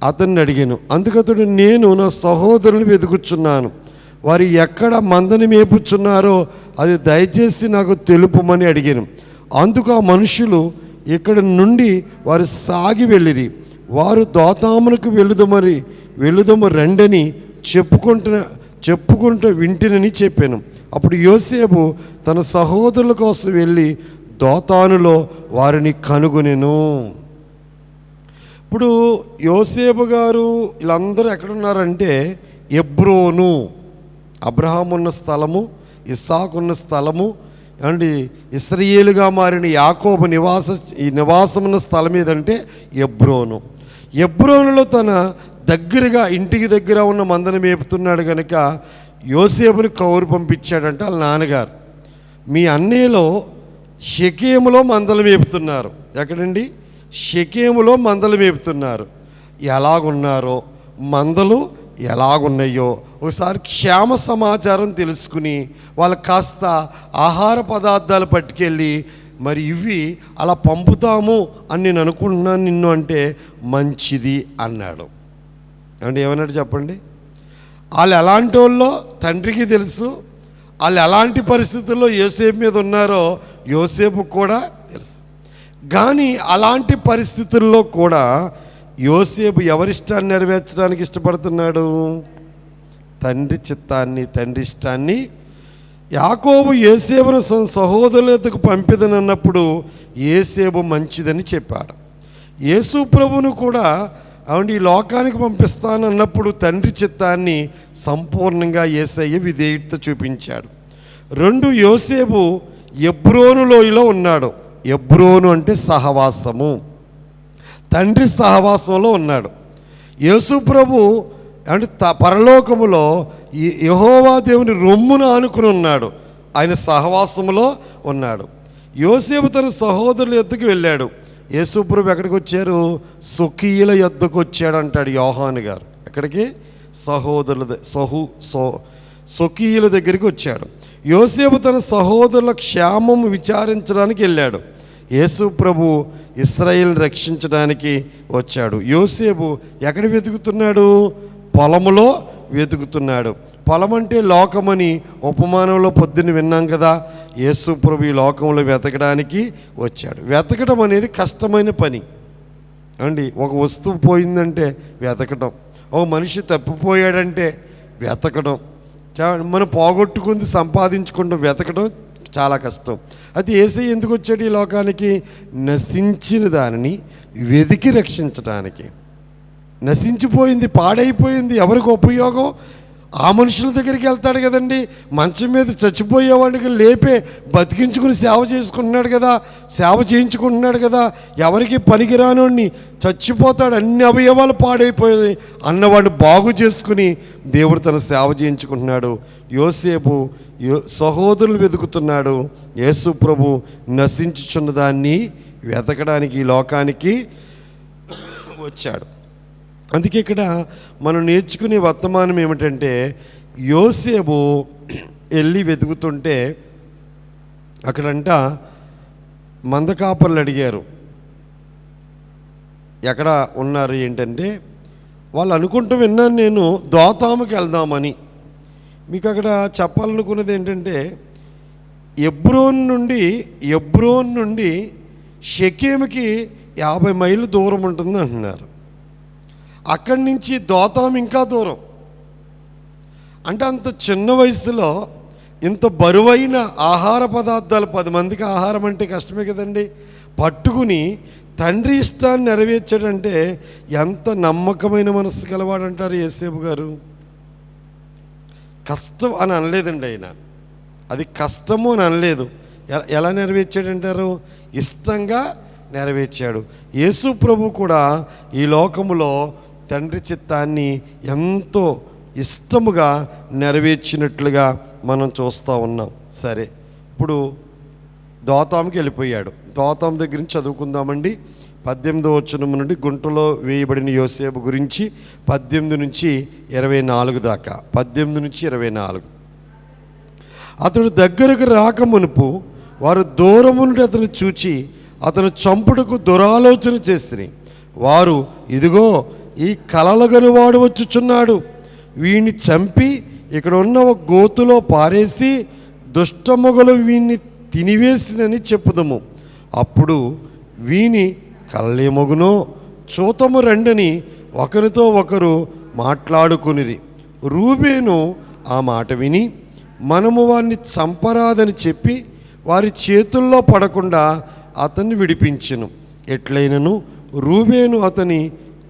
అతన్ని అడిగాను. అందుకతడు, నేను నా సహోదరుని వెతుకుచున్నాను, వారు ఎక్కడ మందని మేపుచున్నారో అది దయచేసి నాకు తెలుపుమని అడిగాను. అందుకు ఆ మనుషులు, ఇక్కడి నుండి వారు సాగి వెళ్ళిరి, వారు దోతామునకు వెళ్ళుదము రండని చెప్పుకుంటూ వింటినని చెప్పాను. అప్పుడు యోసేపు తన సహోదరుల కోసం వెళ్ళి దోతానులో వారిని కనుగొనెను. ఇప్పుడు యోసేపు గారు వీళ్ళందరూ ఎక్కడున్నారంటే ఎబ్రోను, అబ్రహాం ఉన్న స్థలము, ఇస్సాకు ఉన్న స్థలము అండి, ఇశ్రాయేలుగా మారిన యాకోబు నివాసం ఉన్న స్థలం ఏదంటే ఎబ్రోను. ఎబ్రోనులో తన దగ్గరగా ఇంటికి దగ్గర ఉన్న మందను మేపుతున్నాడు కనుక యోసేపుని కౌరు పంపించాడంట వాళ్ళ నాన్నగారు. మీ అన్నయ్యలో షెకేములో మందలు మేపుతున్నారు. ఎక్కడండి? షెకేములో మందలు మేపుతున్నారు. ఎలాగున్నారో మందలు ఎలాగున్నాయో ఒకసారి క్షేమ సమాచారం తెలుసుకుని వాళ్ళకి కాస్త ఆహార పదార్థాలు పట్టుకెళ్ళి, మరి ఇవి అలా పంపుతాము అని నేను అనుకుంటున్నాను నిన్ను అంటే, మంచిది అన్నాడు. అంటే ఏమన్నాడు చెప్పండి? వాళ్ళు ఎలాంటి వాళ్ళో తండ్రికి తెలుసు, వాళ్ళు ఎలాంటి పరిస్థితుల్లో యోసేపు మీద ఉన్నారో యోసేపు కూడా తెలుసు. కానీ అలాంటి పరిస్థితుల్లో కూడా యోసేపు ఎవరిష్టాన్ని నెరవేర్చడానికి ఇష్టపడుతున్నాడు? తండ్రి చిత్తాన్ని, తండ్రి ఇష్టాన్ని. యాకోబు యోసేపును సహోదరులకు పంపిదనన్నప్పుడు యోసేపు మంచిదని చెప్పాడు. యేసు ప్రభువును కూడా ఈ లోకానికి పంపిస్తానన్నప్పుడు తండ్రి చిత్తాన్ని సంపూర్ణంగా యేసయ్య విధేయత చూపించాడు. 2, యోసేపు ఎబ్రోను లోయలో ఉన్నాడు. ఎబ్రోను అంటే సహవాసము, తండ్రి సహవాసంలో ఉన్నాడు. యేసు ప్రభు అంటే పరలోకములో యెహోవా దేవుని రొమ్మును ఆనుకుని ఉన్నాడు, ఆయన సహవాసములో ఉన్నాడు. యోసేపు తన సహోదరుల యొద్దకు వెళ్ళాడు. యేసు ప్రభు ఎక్కడికి వచ్చారు? స్వకీయుల యొద్దకు వచ్చాడు అంటాడు యోహాను గారు. ఎక్కడికి? స్వకీయుల దగ్గరికి వచ్చాడు. యోసేపు తన సహోదరుల క్షేమం విచారించడానికి వెళ్ళాడు. యేసు ప్రభు ఇశ్రాయేలును రక్షించడానికి వచ్చాడు. యోసేపు ఎక్కడ వెతుకుతున్నాడు? పొలములో వెతుకుతున్నాడు. పొలం అంటే లోకమని ఉపమానంలో పొద్దున్న విన్నాం కదా. యేసు ప్రభు ఈ లోకంలో వెతకడానికి వచ్చాడు. వెతకడం అనేది కష్టమైన పని అండి. ఒక వస్తువు పోయిందంటే వెతకడం, ఒక మనిషి తప్పిపోయాడంటే వెతకడం, మనం పోగొట్టుకుంది సంపాదించుకుంటాం, వెతకడం చాలా కష్టం. అది యేసయ్య ఎందుకు వచ్చాడు ఈ లోకానికి? నశించిన దానిని వెతికి రక్షించడానికి. నశించిపోయింది, పాడైపోయింది, ఎవరికి ఉపయోగం? ఆ మనుషుల దగ్గరికి వెళ్తాడు కదండి. మంచం మీద చచ్చిపోయేవాడికి లేపే బతికించుకుని సేవ చేసుకుంటున్నాడు కదా, సేవ చేయించుకుంటున్నాడు కదా. ఎవరికి పనికిరానోడిని చచ్చిపోతాడు, అన్ని అవయవాలు పాడైపోయాయి అన్నవాడిని బాగు చేసుకుని దేవుడు తన సేవ చేయించుకుంటున్నాడు. యోసేపు సహోదరులు వెతుకుతున్నాడు. యేసు ప్రభు నశించుచున్న దాన్ని వెతకడానికి ఈ లోకానికి వచ్చాడు. అందుకే ఇక్కడ మనం నేర్చుకునే వర్తమానం ఏమిటంటే, యోసేపు వెళ్ళి వెతుకుతుంటే అక్కడంట మందకాపర్లు అడిగారు ఎక్కడ ఉన్నారు ఏంటంటే, వాళ్ళు అనుకుంటూ విన్నాను నేను దోతాముకి వెళ్దామని. మీకు అక్కడ చెప్పాలనుకున్నది ఏంటంటే, ఎబ్రోన్ నుండి షెకెముకి 50 మైళ్ళు దూరం ఉంటుంది అంటున్నారు. అక్కడి నుంచి దోతాము ఇంకా దూరం. అంటే అంత చిన్న వయసులో ఇంత బరువైన ఆహార పదార్థాలు, 10 మందికి ఆహారం అంటే కష్టమే కదండి, పట్టుకుని తండ్రి ఇష్టాన్ని నెరవేర్చాడంటే ఎంత నమ్మకమైన మనసు కలవాడంటారు యేసేపు గారు. కష్టం అని అనలేదండి ఆయన, అది కష్టము అని అనలేదు. ఎలా నెరవేర్చాడంటారు? ఇష్టంగా నెరవేర్చాడు. యేసు ప్రభు కూడా ఈ లోకములో తండ్రి చిత్తాన్ని ఎంతో ఇష్టముగా నెరవేర్చినట్లుగా మనం చూస్తూ ఉన్నాం. సరే, ఇప్పుడు దోతాముకి వెళ్ళిపోయాడు. దోతాము దగ్గర నుంచి చదువుకుందామండి. 18వ వచనం నుండి గుంటలో వేయబడిన యోసేపు గురించి 18 నుంచి 24 దాకా. 18 నుంచి 24. అతడు దగ్గరకు రాకమునుపు వారు దూరము నుండి అతను చూచి అతను చంపుటకు దురాలోచన చేసిరి. వారు, ఇదిగో ఈ కలలుగని వాడు వచ్చుచున్నాడు, వీణ్ణి చంపి ఇక్కడ ఉన్న ఒక గోతులో పారేసి దుష్టమొగలు వీణ్ణి తినివేసినని చెప్పుదము. అప్పుడు వీని కళ్ళేమగునో చూతము రండని ఒకరితో ఒకరు మాట్లాడుకునిరి. రూబేను ఆ మాట విని మనము వారిని చంపరాదని చెప్పి వారి చేతుల్లో పడకుండా అతన్ని విడిపించెను. ఎట్లయినను రూబేను అతని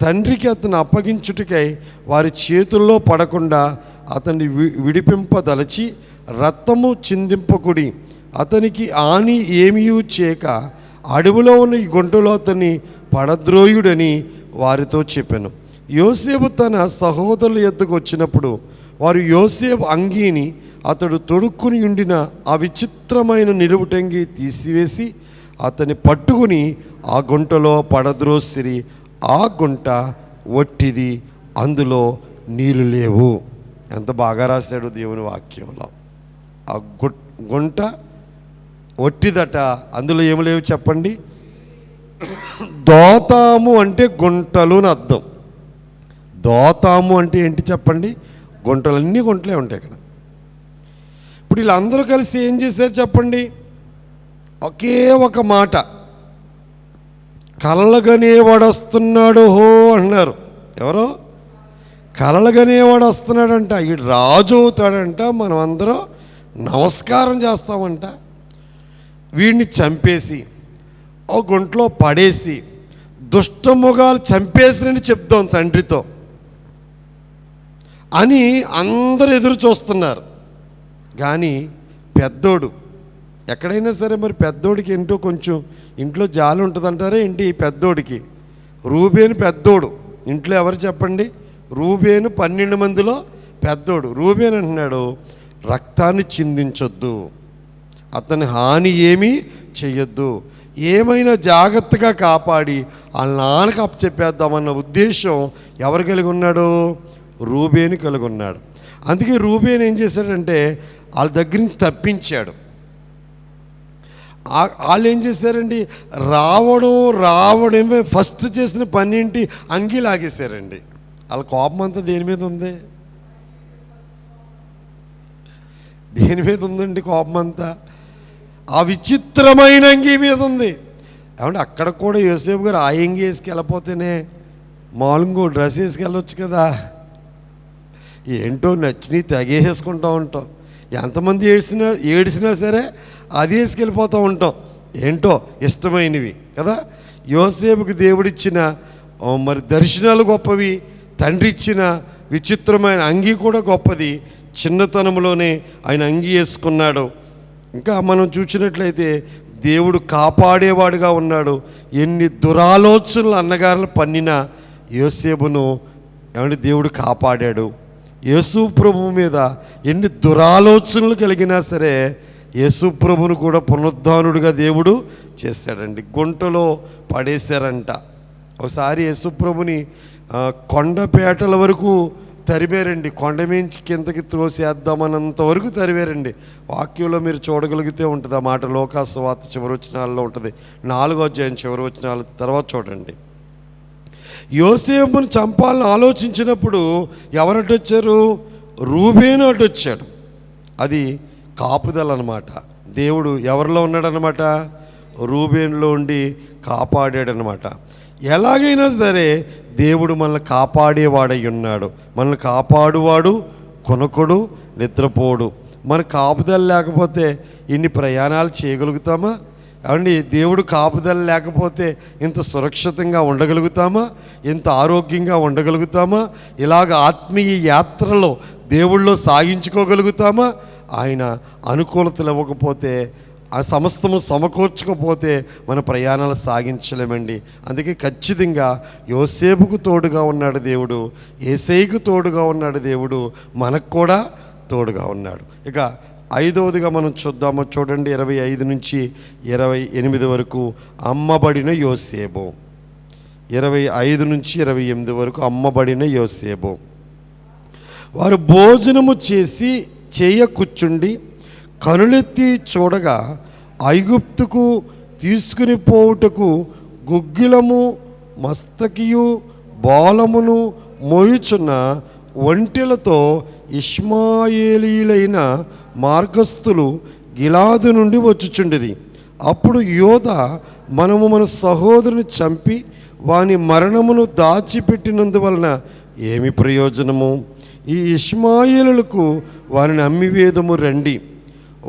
తండ్రికి అతను అప్పగించుటకై వారి చేతుల్లో పడకుండా అతన్ని విడిపింపదలచి, రక్తము చిందింపకుడి, అతనికి హాని ఏమీ చేయక అడవిలో ఉన్న ఈ గుంటలో అతన్ని పడద్రోయుడని వారితో చెప్పాను. యోసేపు తన సహోదరుల యొద్దకు వచ్చినప్పుడు వారు యోసేపు అంగీని అతడు తొడుక్కుని ఉండిన ఆ విచిత్రమైన నిలువుటంగి తీసివేసి అతన్ని పట్టుకుని ఆ గుంటలో పడద్రోసిరి. ఆ గుంట వట్టిది, అందులో నీళ్ళు లేవు. ఎంత బాగా రాశాడు దేవుని వాక్యంలో. ఆ గుంట వట్టిదట, అందులో ఏమి లేవు చెప్పండి. దోతాము అంటే గుంటలు అని అర్థం. దోతాము అంటే ఏంటి చెప్పండి? గుంటలు, అన్నీ గుంటలే ఉంటాయి అక్కడ. ఇప్పుడు వీళ్ళందరూ కలిసి ఏం చేశారు చెప్పండి? ఒకే ఒక మాట, కలలుగనేవాడు వస్తున్నాడు హో అన్నారు. ఎవరో కలలుగనేవాడు వస్తున్నాడంట, ఈ రాజు అవుతాడంట, మనం అందరం నమస్కారం చేస్తామంట. వీడిని చంపేసి ఓ గుంట్లో పడేసి దుష్టముగాలు చంపేసినని చెప్తాం తండ్రితో అని అందరూ ఎదురు చూస్తున్నారు. కానీ పెద్దోడు, ఎక్కడైనా సరే మరి పెద్దోడికి ఏంటో కొంచెం ఇంట్లో జాలి ఉంటుందంటారా ఏంటి? పెద్దోడికి రూబేను పెద్దోడు ఇంట్లో. ఎవరు చెప్పండి? రూబేను 12 మందిలో పెద్దోడు. రూబేను అంటున్నాడు, రక్తాన్ని చిందించొద్దు, అతని హాని ఏమీ చెయ్యొద్దు, ఏమైనా జాగ్రత్తగా కాపాడి వాళ్ళ నాన్నకు అప్పచెప్పేద్దామన్న ఉద్దేశం ఎవరు కలిగి ఉన్నాడు? రూబేను కలిగి ఉన్నాడు. అందుకే రూబేను ఏం చేశాడంటే వాళ్ళ దగ్గర నుంచి తప్పించాడు. వాళ్ళు ఏం చేశారండి? రావడమే ఫస్ట్ చేసిన పని ఏంటి? అంగీ లాగేశారండి. వాళ్ళ కోపం అంతా దేని మీద ఉంది? దేని మీద ఉందండి కోపం అంతా? ఆ విచిత్రమైన అంగీ మీద ఉంది. ఏమంటే అక్కడ కూడా యోసేపు గారు ఆ అంగీ వేసుకెళ్ళపోతేనే మామూలుగా డ్రెస్ వేసుకెళ్ళొచ్చు కదా. ఏంటో నచ్చినవి తెగేసుకుంటూ ఉంటాం. ఎంతమంది ఏడిసినా సరే అది వేసుకెళ్ళిపోతూ ఉంటాం. ఏంటో ఇష్టమైనవి కదా. యోసేపుకి దేవుడిచ్చిన మరి దర్శనాలు గొప్పవి, తండ్రి ఇచ్చిన విచిత్రమైన అంగీ కూడా గొప్పది. చిన్నతనంలోనే ఆయన అంగీ వేసుకున్నాడు. ఇంకా మనం చూసినట్లయితే దేవుడు కాపాడేవాడుగా ఉన్నాడు. ఎన్ని దురాలోచనలు అన్నగారులు పన్నినా యోసేపును ఏమంటే దేవుడు కాపాడాడు. యేసు ప్రభువు మీద ఎన్ని దురాలోచనలు కలిగినా సరే యేసు ప్రభువును కూడా పునరుద్ధానుడిగా దేవుడు చేశాడండి. గుంటలో పడేశారంట. ఒకసారి యేసు ప్రభుని కొండపేటల వరకు తరివేరండి. కొండ మించి కిందకి త్రోసేద్దామన్నంత వరకు తరివేరండి. వాక్యంలో మీరు చూడగలిగితే ఉంటుంది ఆ మాట. లోకా సువార్త చివరి వచనాల్లో ఉంటుంది. 4వ అధ్యాయం చివరి వచనాల తర్వాత చూడండి. యోసేపును చంపాలని ఆలోచించినప్పుడు ఎవరటు వచ్చారు? రూబేను అటు వచ్చాడు. అది కాపుదల అన్నమాట. దేవుడు ఎవరిలో ఉన్నాడనమాట? రూబేనులో ఉండి కాపాడాడనమాట. ఎలాగైనా సరే దేవుడు మనల్ని కాపాడేవాడై ఉన్నాడు. మనల్ని కాపాడువాడు కొనకొడు నిద్రపోడు. మన కాపుదల లేకపోతే ఇన్ని ప్రయాణాలు చేయగలుగుతామా? ఏమండి, దేవుడు కాపుదల లేకపోతే ఇంత సురక్షితంగా ఉండగలుగుతామా? ఇంత ఆరోగ్యంగా ఉండగలుగుతామా? ఇలాగ ఆత్మీయ యాత్రలో దేవుళ్ళో సాగించుకోగలుగుతామా? ఆయన అనుకూలతలు ఇవ్వకపోతే, ఆ సమస్తము సమకూర్చకపోతే మన ప్రయాణాలు సాగించలేమండి. అందుకే ఖచ్చితంగా యోసేపుకు తోడుగా ఉన్నాడు దేవుడు, యేసయ్యకు తోడుగా ఉన్నాడు దేవుడు, మనకు కూడా తోడుగా ఉన్నాడు. ఇక 5వదిగా మనం చూద్దాము. చూడండి 25 నుంచి 28 వరకు అమ్మబడిన యోసేపు. 25 నుంచి 28 వరకు అమ్మబడిన యోసేపు. వారు భోజనము చేసి కూర్చుండి కనులెత్తి చూడగా ఐగుప్తుకు తీసుకుని పోవుటకు గుగ్గిలము మస్తకియు బోలమును మోయుచున్న ఒంటెలతో ఇష్మాయేలీయులైన మార్గస్థులు గిలాదు నుండి వచ్చుచుండిరి. అప్పుడు యోధా, మనము మన సహోదరుని చంపి వాని మరణమును దాచిపెట్టినందువలన ఏమి ప్రయోజనము? ఈ ఇష్మాయేలులకు వారిని అమ్మివేదము రండి.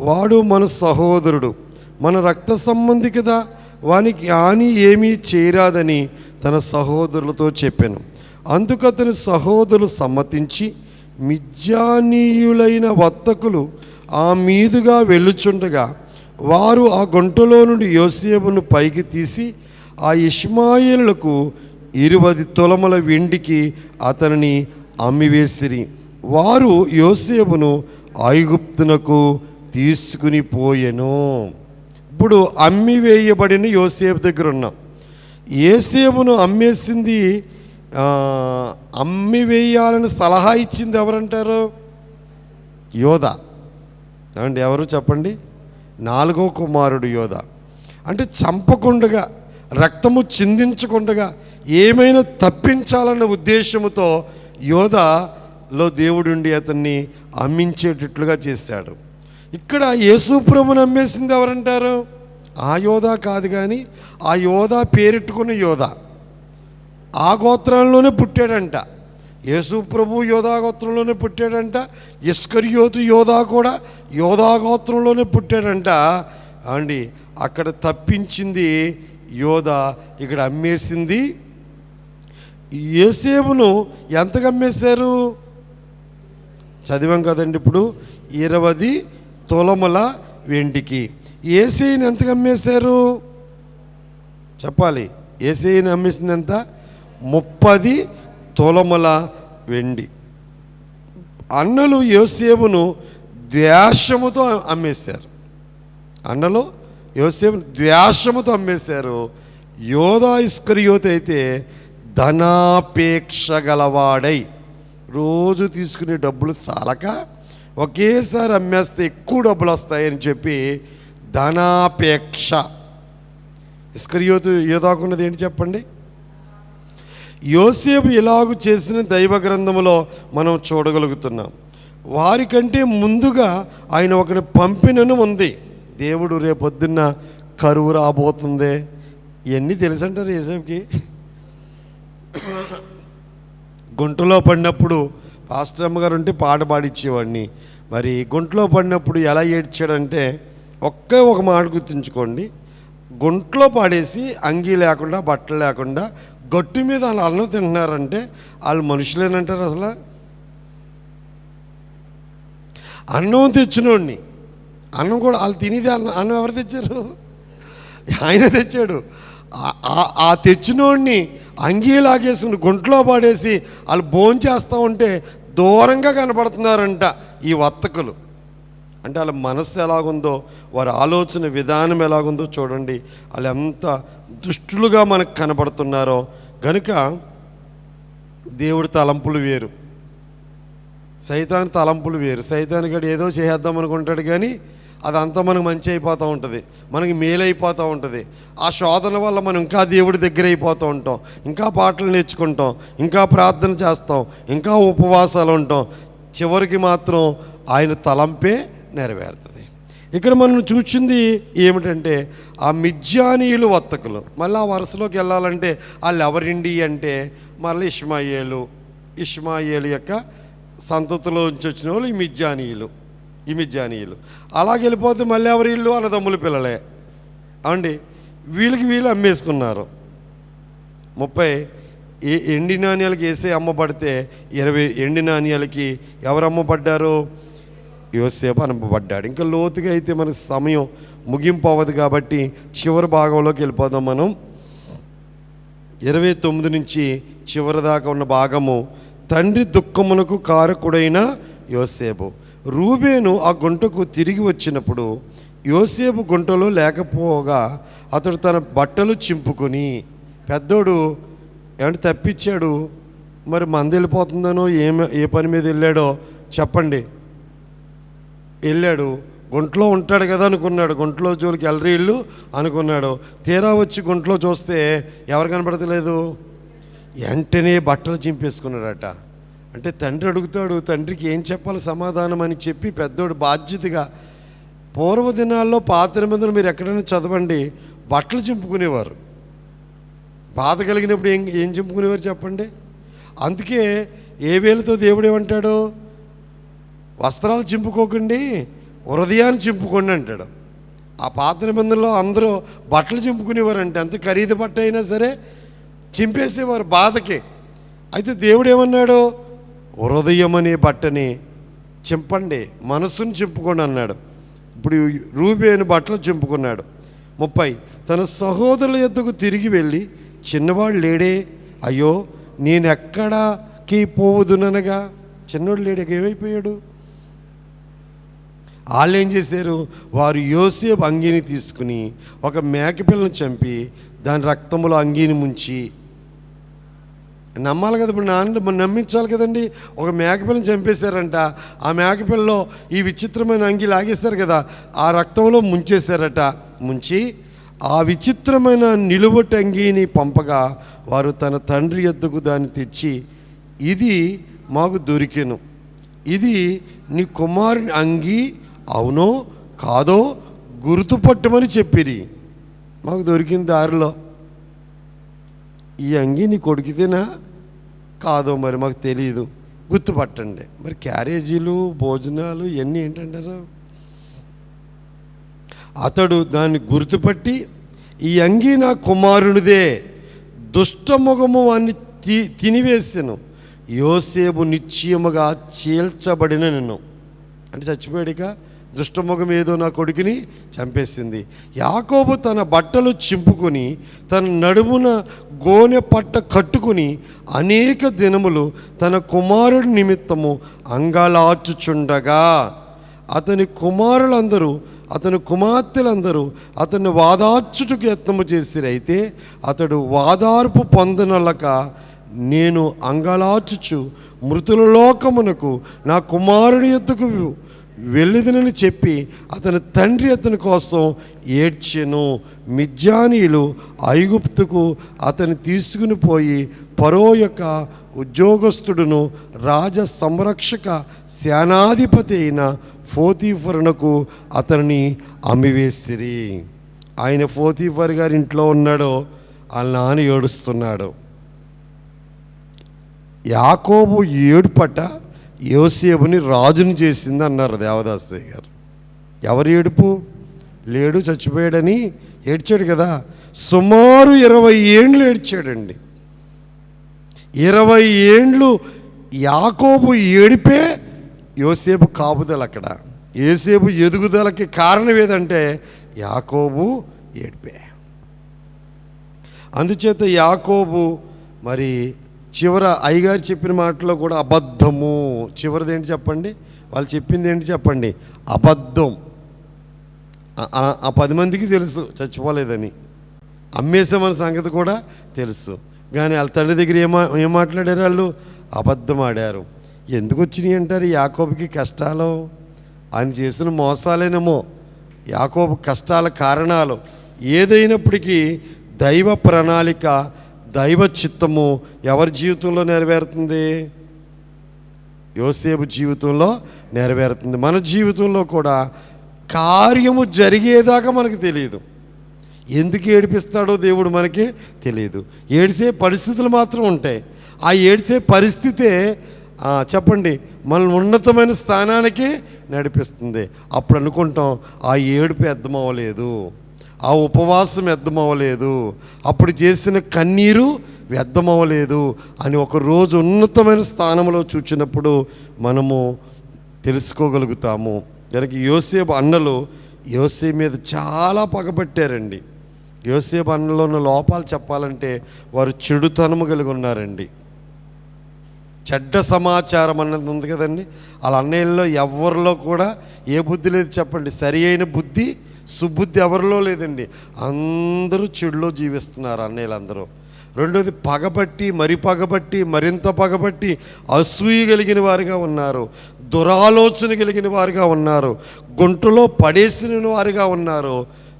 వాడు మన సహోదరుడు, మన రక్త సంబంధి కదా, వానికి హాని ఏమీ చేరాదని తన సహోదరులతో చెప్పాను. అందుకు అతని సహోదరులు సమ్మతించి మిద్యానీయులైన వర్తకులు ఆ మీదుగా వెళ్ళుచుండగా వారు ఆ గుంటలో నుండి యోసేపును పైకి తీసి ఆ ఇష్మాయేలులకు 20 తులముల వెండికి అతనిని అమ్మివేసిరి. వారు యోసేపును ఐగుప్తునకు తీసుకుని పోయెను. ఇప్పుడు అమ్మివేయబడిన యోసేపు దగ్గర ఉన్నాం. యోసేపును అమ్మేసింది, అమ్మివేయాలని సలహా ఇచ్చింది ఎవరంటారు? యోధా. అండి, ఎవరు చెప్పండి? 4వ కుమారుడు యోధా. అంటే చంపకుండగా, రక్తము చిందించకుండగా ఏమైనా తప్పించాలన్న ఉద్దేశముతో యోధాలో దేవుడుండి అతన్ని అమ్మించేటట్లుగా చేశాడు. ఇక్కడ యేసు ప్రభువును అమ్మేసింది ఎవరంటారు? ఆ యోధా కాదు, కానీ ఆ యోధా పేరెట్టుకున్న యోధా. ఆ గోత్రంలోనే పుట్టాడంట. యేసు ప్రభు యోధా గోత్రంలోనే పుట్టాడంట. ఇస్కరియోతు యోధా కూడా యోధా గోత్రంలోనే పుట్టాడంట అండి. అక్కడ తప్పించింది యోధా, ఇక్కడ అమ్మేసింది. యోసేపును ఎంతగా అమ్మేశారు? చదివాం కదండి ఇప్పుడు, 20 తులముల వెండికి. యేసేయుని ఎంతగా అమ్మేశారు చెప్పాలి? యేసేయుని అమ్మేసింది ఎంత? 30 తులముల వెండి. అన్నలు యోసేపును ద్వేషముతో అమ్మేశారు. అన్నలు యోసేపును ద్వేషముతో అమ్మేశారు. యోధా ఇస్కరియోతు అయితే ధనాపేక్ష గలవాడై, రోజు తీసుకునే డబ్బులు చాలక ఒకేసారి అమ్మేస్తే ఎక్కువ డబ్బులు వస్తాయని చెప్పి ధనాపేక్ష. ఇస్కరియోతు యోధాకున్నది ఏంటి చెప్పండి? యోసేపు ఇలాగు చేసిన దైవ గ్రంథములో మనం చూడగలుగుతున్నాం. వారికంటే ముందుగా ఆయన ఒకరిని పంపినను ఉంది. దేవుడు రేపొద్దున్న కరువు రాబోతుందే, ఇవన్నీ తెలుసంటారు యోసేపుకి. గుంటలో పడినప్పుడు పాస్టర్ అమ్మగారు ఉంటే పాట పాడిచ్చేవాడిని. మరి గుంటలో పడినప్పుడు ఎలా ఏడ్చాడంటే, ఒక మాట గుర్తుంచుకోండి. గుంట్లో పాడేసి అంగీ లేకుండా, బట్టలు లేకుండా గట్టు మీద వాళ్ళు అన్నం తింటున్నారంటే వాళ్ళు మనుషులేనంటారు? అసలు అన్నం తెచ్చినోడిని, అన్నం కూడా వాళ్ళు తినేది అన్నం ఎవరు తెచ్చారు? ఆయన తెచ్చాడు. ఆ తెచ్చినోడిని అంగీ లాగేసుకుని గుంట్లో పాడేసి వాళ్ళు భోంచేస్తూ ఉంటే దూరంగా కనపడుతున్నారంట ఈ వర్తకులు. అంటే వాళ్ళ మనస్సు ఎలాగుందో, వారి ఆలోచన విధానం ఎలాగుందో చూడండి. వాళ్ళు ఎంత దుష్టులుగా మనకు కనపడుతున్నారో. కనుక దేవుడి తలంపులు వేరు, సైతాన్ తలంపులు వేరు. సైతాన్ గడు ఏదో చేద్దాం అనుకుంటాడు, కానీ అదంతా మనకు మంచి అయిపోతూ ఉంటుంది, మనకి మేలైపోతూ ఉంటుంది. ఆ శోధన వల్ల మనం ఇంకా దేవుడి దగ్గర అయిపోతూ ఉంటాం, ఇంకా పాటలు నేర్చుకుంటాం, ఇంకా ప్రార్థన చేస్తాం, ఇంకా ఉపవాసాలు ఉంటాం. చివరికి మాత్రం ఆయన తలంపే నెరవేరుతుంది. ఇక్కడ మనం చూసింది ఏమిటంటే ఆ మిద్యానీయులు వర్తకులు. మళ్ళీ ఆ వరుసలోకి వెళ్ళాలంటే వాళ్ళు ఎవరిండి అంటే మళ్ళీ ఇష్మాయేలు యొక్క సంతతిలో నుంచి వచ్చిన వాళ్ళు ఈ మిద్యానీయులు. అలాగే వెళ్ళిపోతే మళ్ళీ ఎవరి ఇల్లు? అన్నదమ్ముల పిల్లలే అండి. వీళ్ళు అమ్మేసుకున్నారు. 30 ఎండి నాణ్యాలకి వేసే అమ్మబడితే 20 ఎండి నాణ్యాలకి ఎవరు అమ్మబడ్డారు? యోసేపు అమ్మబడ్డాడు. ఇంకా లోతుగా అయితే మనకు సమయం ముగింపు అవ్వదు కాబట్టి చివరి భాగంలోకి వెళ్ళిపోదాం మనం. 29 నుంచి చివరి దాకా ఉన్న భాగము. తండ్రి దుఃఖమునకు కారకుడైన యోసేపు. రూబేను ఆ గుంటకు తిరిగి వచ్చినప్పుడు యోసేపు గుంటలో లేకపోగా అతడు తన బట్టలు చింపుకొని, పెద్దోడు ఏమంటే తప్పించాడు, మరి మంది వెళ్ళిపోతుందనో ఏ పని మీద వెళ్ళాడో చెప్పండి. వెళ్ళాడు, గుంట్లో ఉంటాడు కదా అనుకున్నాడు, గుంట్లో జోలికి ఎల్లరి ఇల్లు అనుకున్నాడు. తీరా వచ్చి గుంట్లో చూస్తే ఎవరు కనపడతలేదు, వెంటనే బట్టలు చింపేసుకున్నాడట. అంటే తండ్రి అడుగుతాడు, తండ్రికి ఏం చెప్పాలి సమాధానం అని చెప్పి పెద్దోడు బాధ్యతగా, పూర్వదినాల్లో పాత నిబంధనలు మీరు ఎక్కడైనా చదవండి, బట్టలు చింపుకునేవారు. బాధ కలిగినప్పుడు ఏం చింపుకునేవారు చెప్పండి. అందుకే ఏ వేలతో దేవుడు ఏమంటాడు? వస్త్రాలు చింపుకోకండి, హృదయాన్ని చింపుకోండి అంటాడు. ఆ పాత నిబంధనలో అందరూ బట్టలు చింపుకునేవారంటే, అంత ఖరీదు బట్ట అయినా సరే చింపేసేవారు బాధకి. అయితే దేవుడు ఏమన్నాడు? హృదయం అనే బట్టని చింపండి, మనస్సును చింపుకోండి అన్నాడు. ఇప్పుడు రూబేను బట్టలు చింపుకున్నాడు. 30 తన సహోదరుల యొద్దకు తిరిగి వెళ్ళి, చిన్నవాడు లేడే అయ్యో నేనెక్కడికి పోవుదుననగా చిన్నోడు లేడు, ఏమైపోయాడు? వాళ్ళు ఏం చేశారు? వారు యోసేపు అంగీని తీసుకుని ఒక మేకపిల్లను చంపి దాని రక్తంలో అంగీని ముంచి, నమ్మాలి కదా ఇప్పుడు, నాన్న నమ్మించాలి కదండి. ఒక మేకపిల్లని చంపేశారంట, ఆ మేకపిల్లలో ఈ విచిత్రమైన అంగి లాగేశారు కదా, ఆ రక్తంలో ముంచేశారట. ముంచి ఆ విచిత్రమైన నిలువటి అంగీని పంపగా వారు తన తండ్రి యొద్దకు దాన్ని తెచ్చి, ఇది మాకు దొరికెను, ఇది నీ కుమారుని అంగీ అవునో కాదో గుర్తుపట్టమని చెప్పిరి. మాకు దొరికిన దారిలో ఈ అంగీ నీ కొడుకుతేనా కాదో మరి మాకు తెలియదు, గుర్తుపట్టండి. మరి క్యారేజీలు భోజనాలు ఇవన్నీ ఏంటంటారు? అతడు దాన్ని గుర్తుపట్టి, ఈ అంగీ నా కుమారునిదే, దుష్టముఖము వాన్ని తినివేసెను, యోసేపు నిశ్చయముగా చీల్చబడిన నిన్ను. అంటే చచ్చిపోయాడిక, దుష్టముఖం ఏదో నా కొడుకుని చంపేసింది. యాకోబు తన బట్టలు చింపుకొని తన నడుమున గోనె పట్ట కట్టుకుని అనేక దినములు తన కుమారుడి నిమిత్తము అంగలార్చుచుండగా అతని కుమారులందరూ అతని కుమార్తెలందరూ అతన్ని వాదార్చుటకు యత్నము చేసిరైతే అతడు వాదార్పు పొందనలక, నేను అంగలార్చుచు మృతుల లోకమునకు నా కుమారుని యొద్దకు వెళ్ళిదనని చెప్పి అతని తండ్రి అతని కోసం ఏడ్చెను. మిద్యానీయులు ఐగుప్తుకు అతన్ని తీసుకుని పోయి ఫరో యొక్క ఉద్యోగస్తుడును రాజ సంరక్షక సేనాధిపతి అయిన పోతీఫరునకు అతనిని అమ్మివేసిరి. ఆయన పోతీఫర్ గారి ఇంట్లో ఉన్నాడో, వాళ్ళ నాన్న ఏడుస్తున్నాడు. యాకోబు ఏడుపట యోసేపుని రాజుని చేసింది అన్నారు దేవదాసయ్య గారు. ఎవరు ఏడుపు? లేడు, చచ్చిపోయాడని ఏడ్చాడు కదా. సుమారు 20 ఏండ్లు ఏడ్చాడండి. 20 ఏండ్లు యాకోబు ఏడిపే యోసేపు కాపుదల. అక్కడ యోసేపు ఎదుగుదలకి కారణం ఏదంటే యాకోబు ఏడిపే. అందుచేత యాకోబు మరి చివర అయ్యగారు చెప్పిన మాటలో కూడా అబద్ధము. చివరిది ఏంటి చెప్పండి? వాళ్ళు చెప్పింది ఏంటి చెప్పండి? అబద్ధం. ఆ 10 మందికి తెలుసు చచ్చిపోలేదని, అమ్మేసామన్న సంగతి కూడా తెలుసు. కానీ వాళ్ళ తండ్రి దగ్గర ఏం మాట్లాడారు? వాళ్ళు అబద్ధం ఆడారు. ఎందుకు వచ్చినాయి అంటారు యాకోబుకి కష్టాలు? ఆయన చేసిన మోసాలేనేమో యాకోబు కష్టాల కారణాలు. ఏదైనప్పటికీ దైవ ప్రణాళిక, దైవ చిత్తము ఎవరి జీవితంలో నెరవేరుతుంది? యోసేపు జీవితంలో నెరవేరుతుంది. మన జీవితంలో కూడా కార్యము జరిగేదాకా మనకు తెలియదు. ఎందుకు ఏడిపిస్తాడో దేవుడు మనకి తెలియదు. ఏడిసే పరిస్థితులు మాత్రం ఉంటాయి. ఆ ఏడిసే పరిస్థితే చెప్పండి మనల్ని ఉన్నతమైన స్థానానికి నడిపిస్తుంది. అప్పుడు అనుకుంటాం ఆ ఏడుపు వ్యర్థమవ్వలేదు, ఆ ఉపవాసం వ్యర్థమవ్వలేదు, అప్పుడు చేసిన కన్నీరు వ్యర్థమవ్వలేదు అని ఒకరోజు ఉన్నతమైన స్థానంలో చూచినప్పుడు మనము తెలుసుకోగలుగుతాము. కనుక యోసేపు అన్నలు యోసేపు మీద చాలా పగబట్టారండి. యోసేపు అన్నలో ఉన్న లోపాలు చెప్పాలంటే వారు చెడుతనము కలిగి ఉన్నారండి. చెడ్డ సమాచారం అన్నది ఉంది కదండి. వాళ్ళ అన్నయ్యల్లో ఎవరిలో కూడా ఏ బుద్ధి లేదు చెప్పండి. సరి అయిన బుద్ధి, సుబుద్ధి ఎవరిలో లేదండి. అందరూ చెడులో జీవిస్తున్నారు అన్నయ్యలందరూ. రెండోది పగబట్టి, మరి పగబట్టి, మరింత పగబట్టి అసూయ కలిగిన వారుగా ఉన్నారు, దురాలోచన కలిగిన వారుగా ఉన్నారు, గుంటలో పడేసిన వారుగా ఉన్నారు.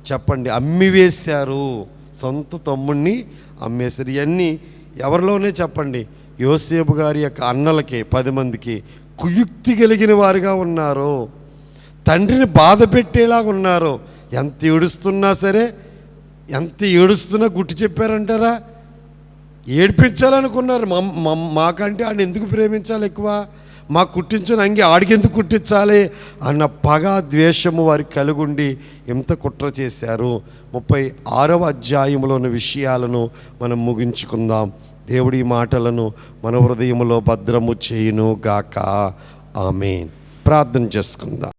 చెప్పండి, అమ్మివేశారు, సొంత తమ్ముడిని అమ్మేశారు. ఇవన్నీ ఎవరిలోనే చెప్పండి? యోసేపు గారి యొక్క అన్నలకి 10 మందికి కుయుక్తి కలిగిన వారుగా ఉన్నారు, తండ్రిని బాధ పెట్టేలాగా ఉన్నారు. ఎంత ఏడుస్తున్నా సరే, ఎంత ఏడుస్తున్నా గుట్టి చెప్పారంటారా? ఏడిపించాలనుకున్నారు. మాకంటే ఆయన ఎందుకు ప్రేమించాలి ఎక్కువ, మాకు కుట్టించిన అంగి ఆడికెందుకు కుట్టించాలి అన్న పగ, ద్వేషము వారికి కలిగుండి ఎంత కుట్ర చేశారు. 36వ అధ్యాయంలోని విషయాలను మనం ముగించుకుందాం. దేవుడి మాటలను మన హృదయంలో భద్రము చేయును గాక. ఆమేన్. ప్రార్థన చేసుకుందాం.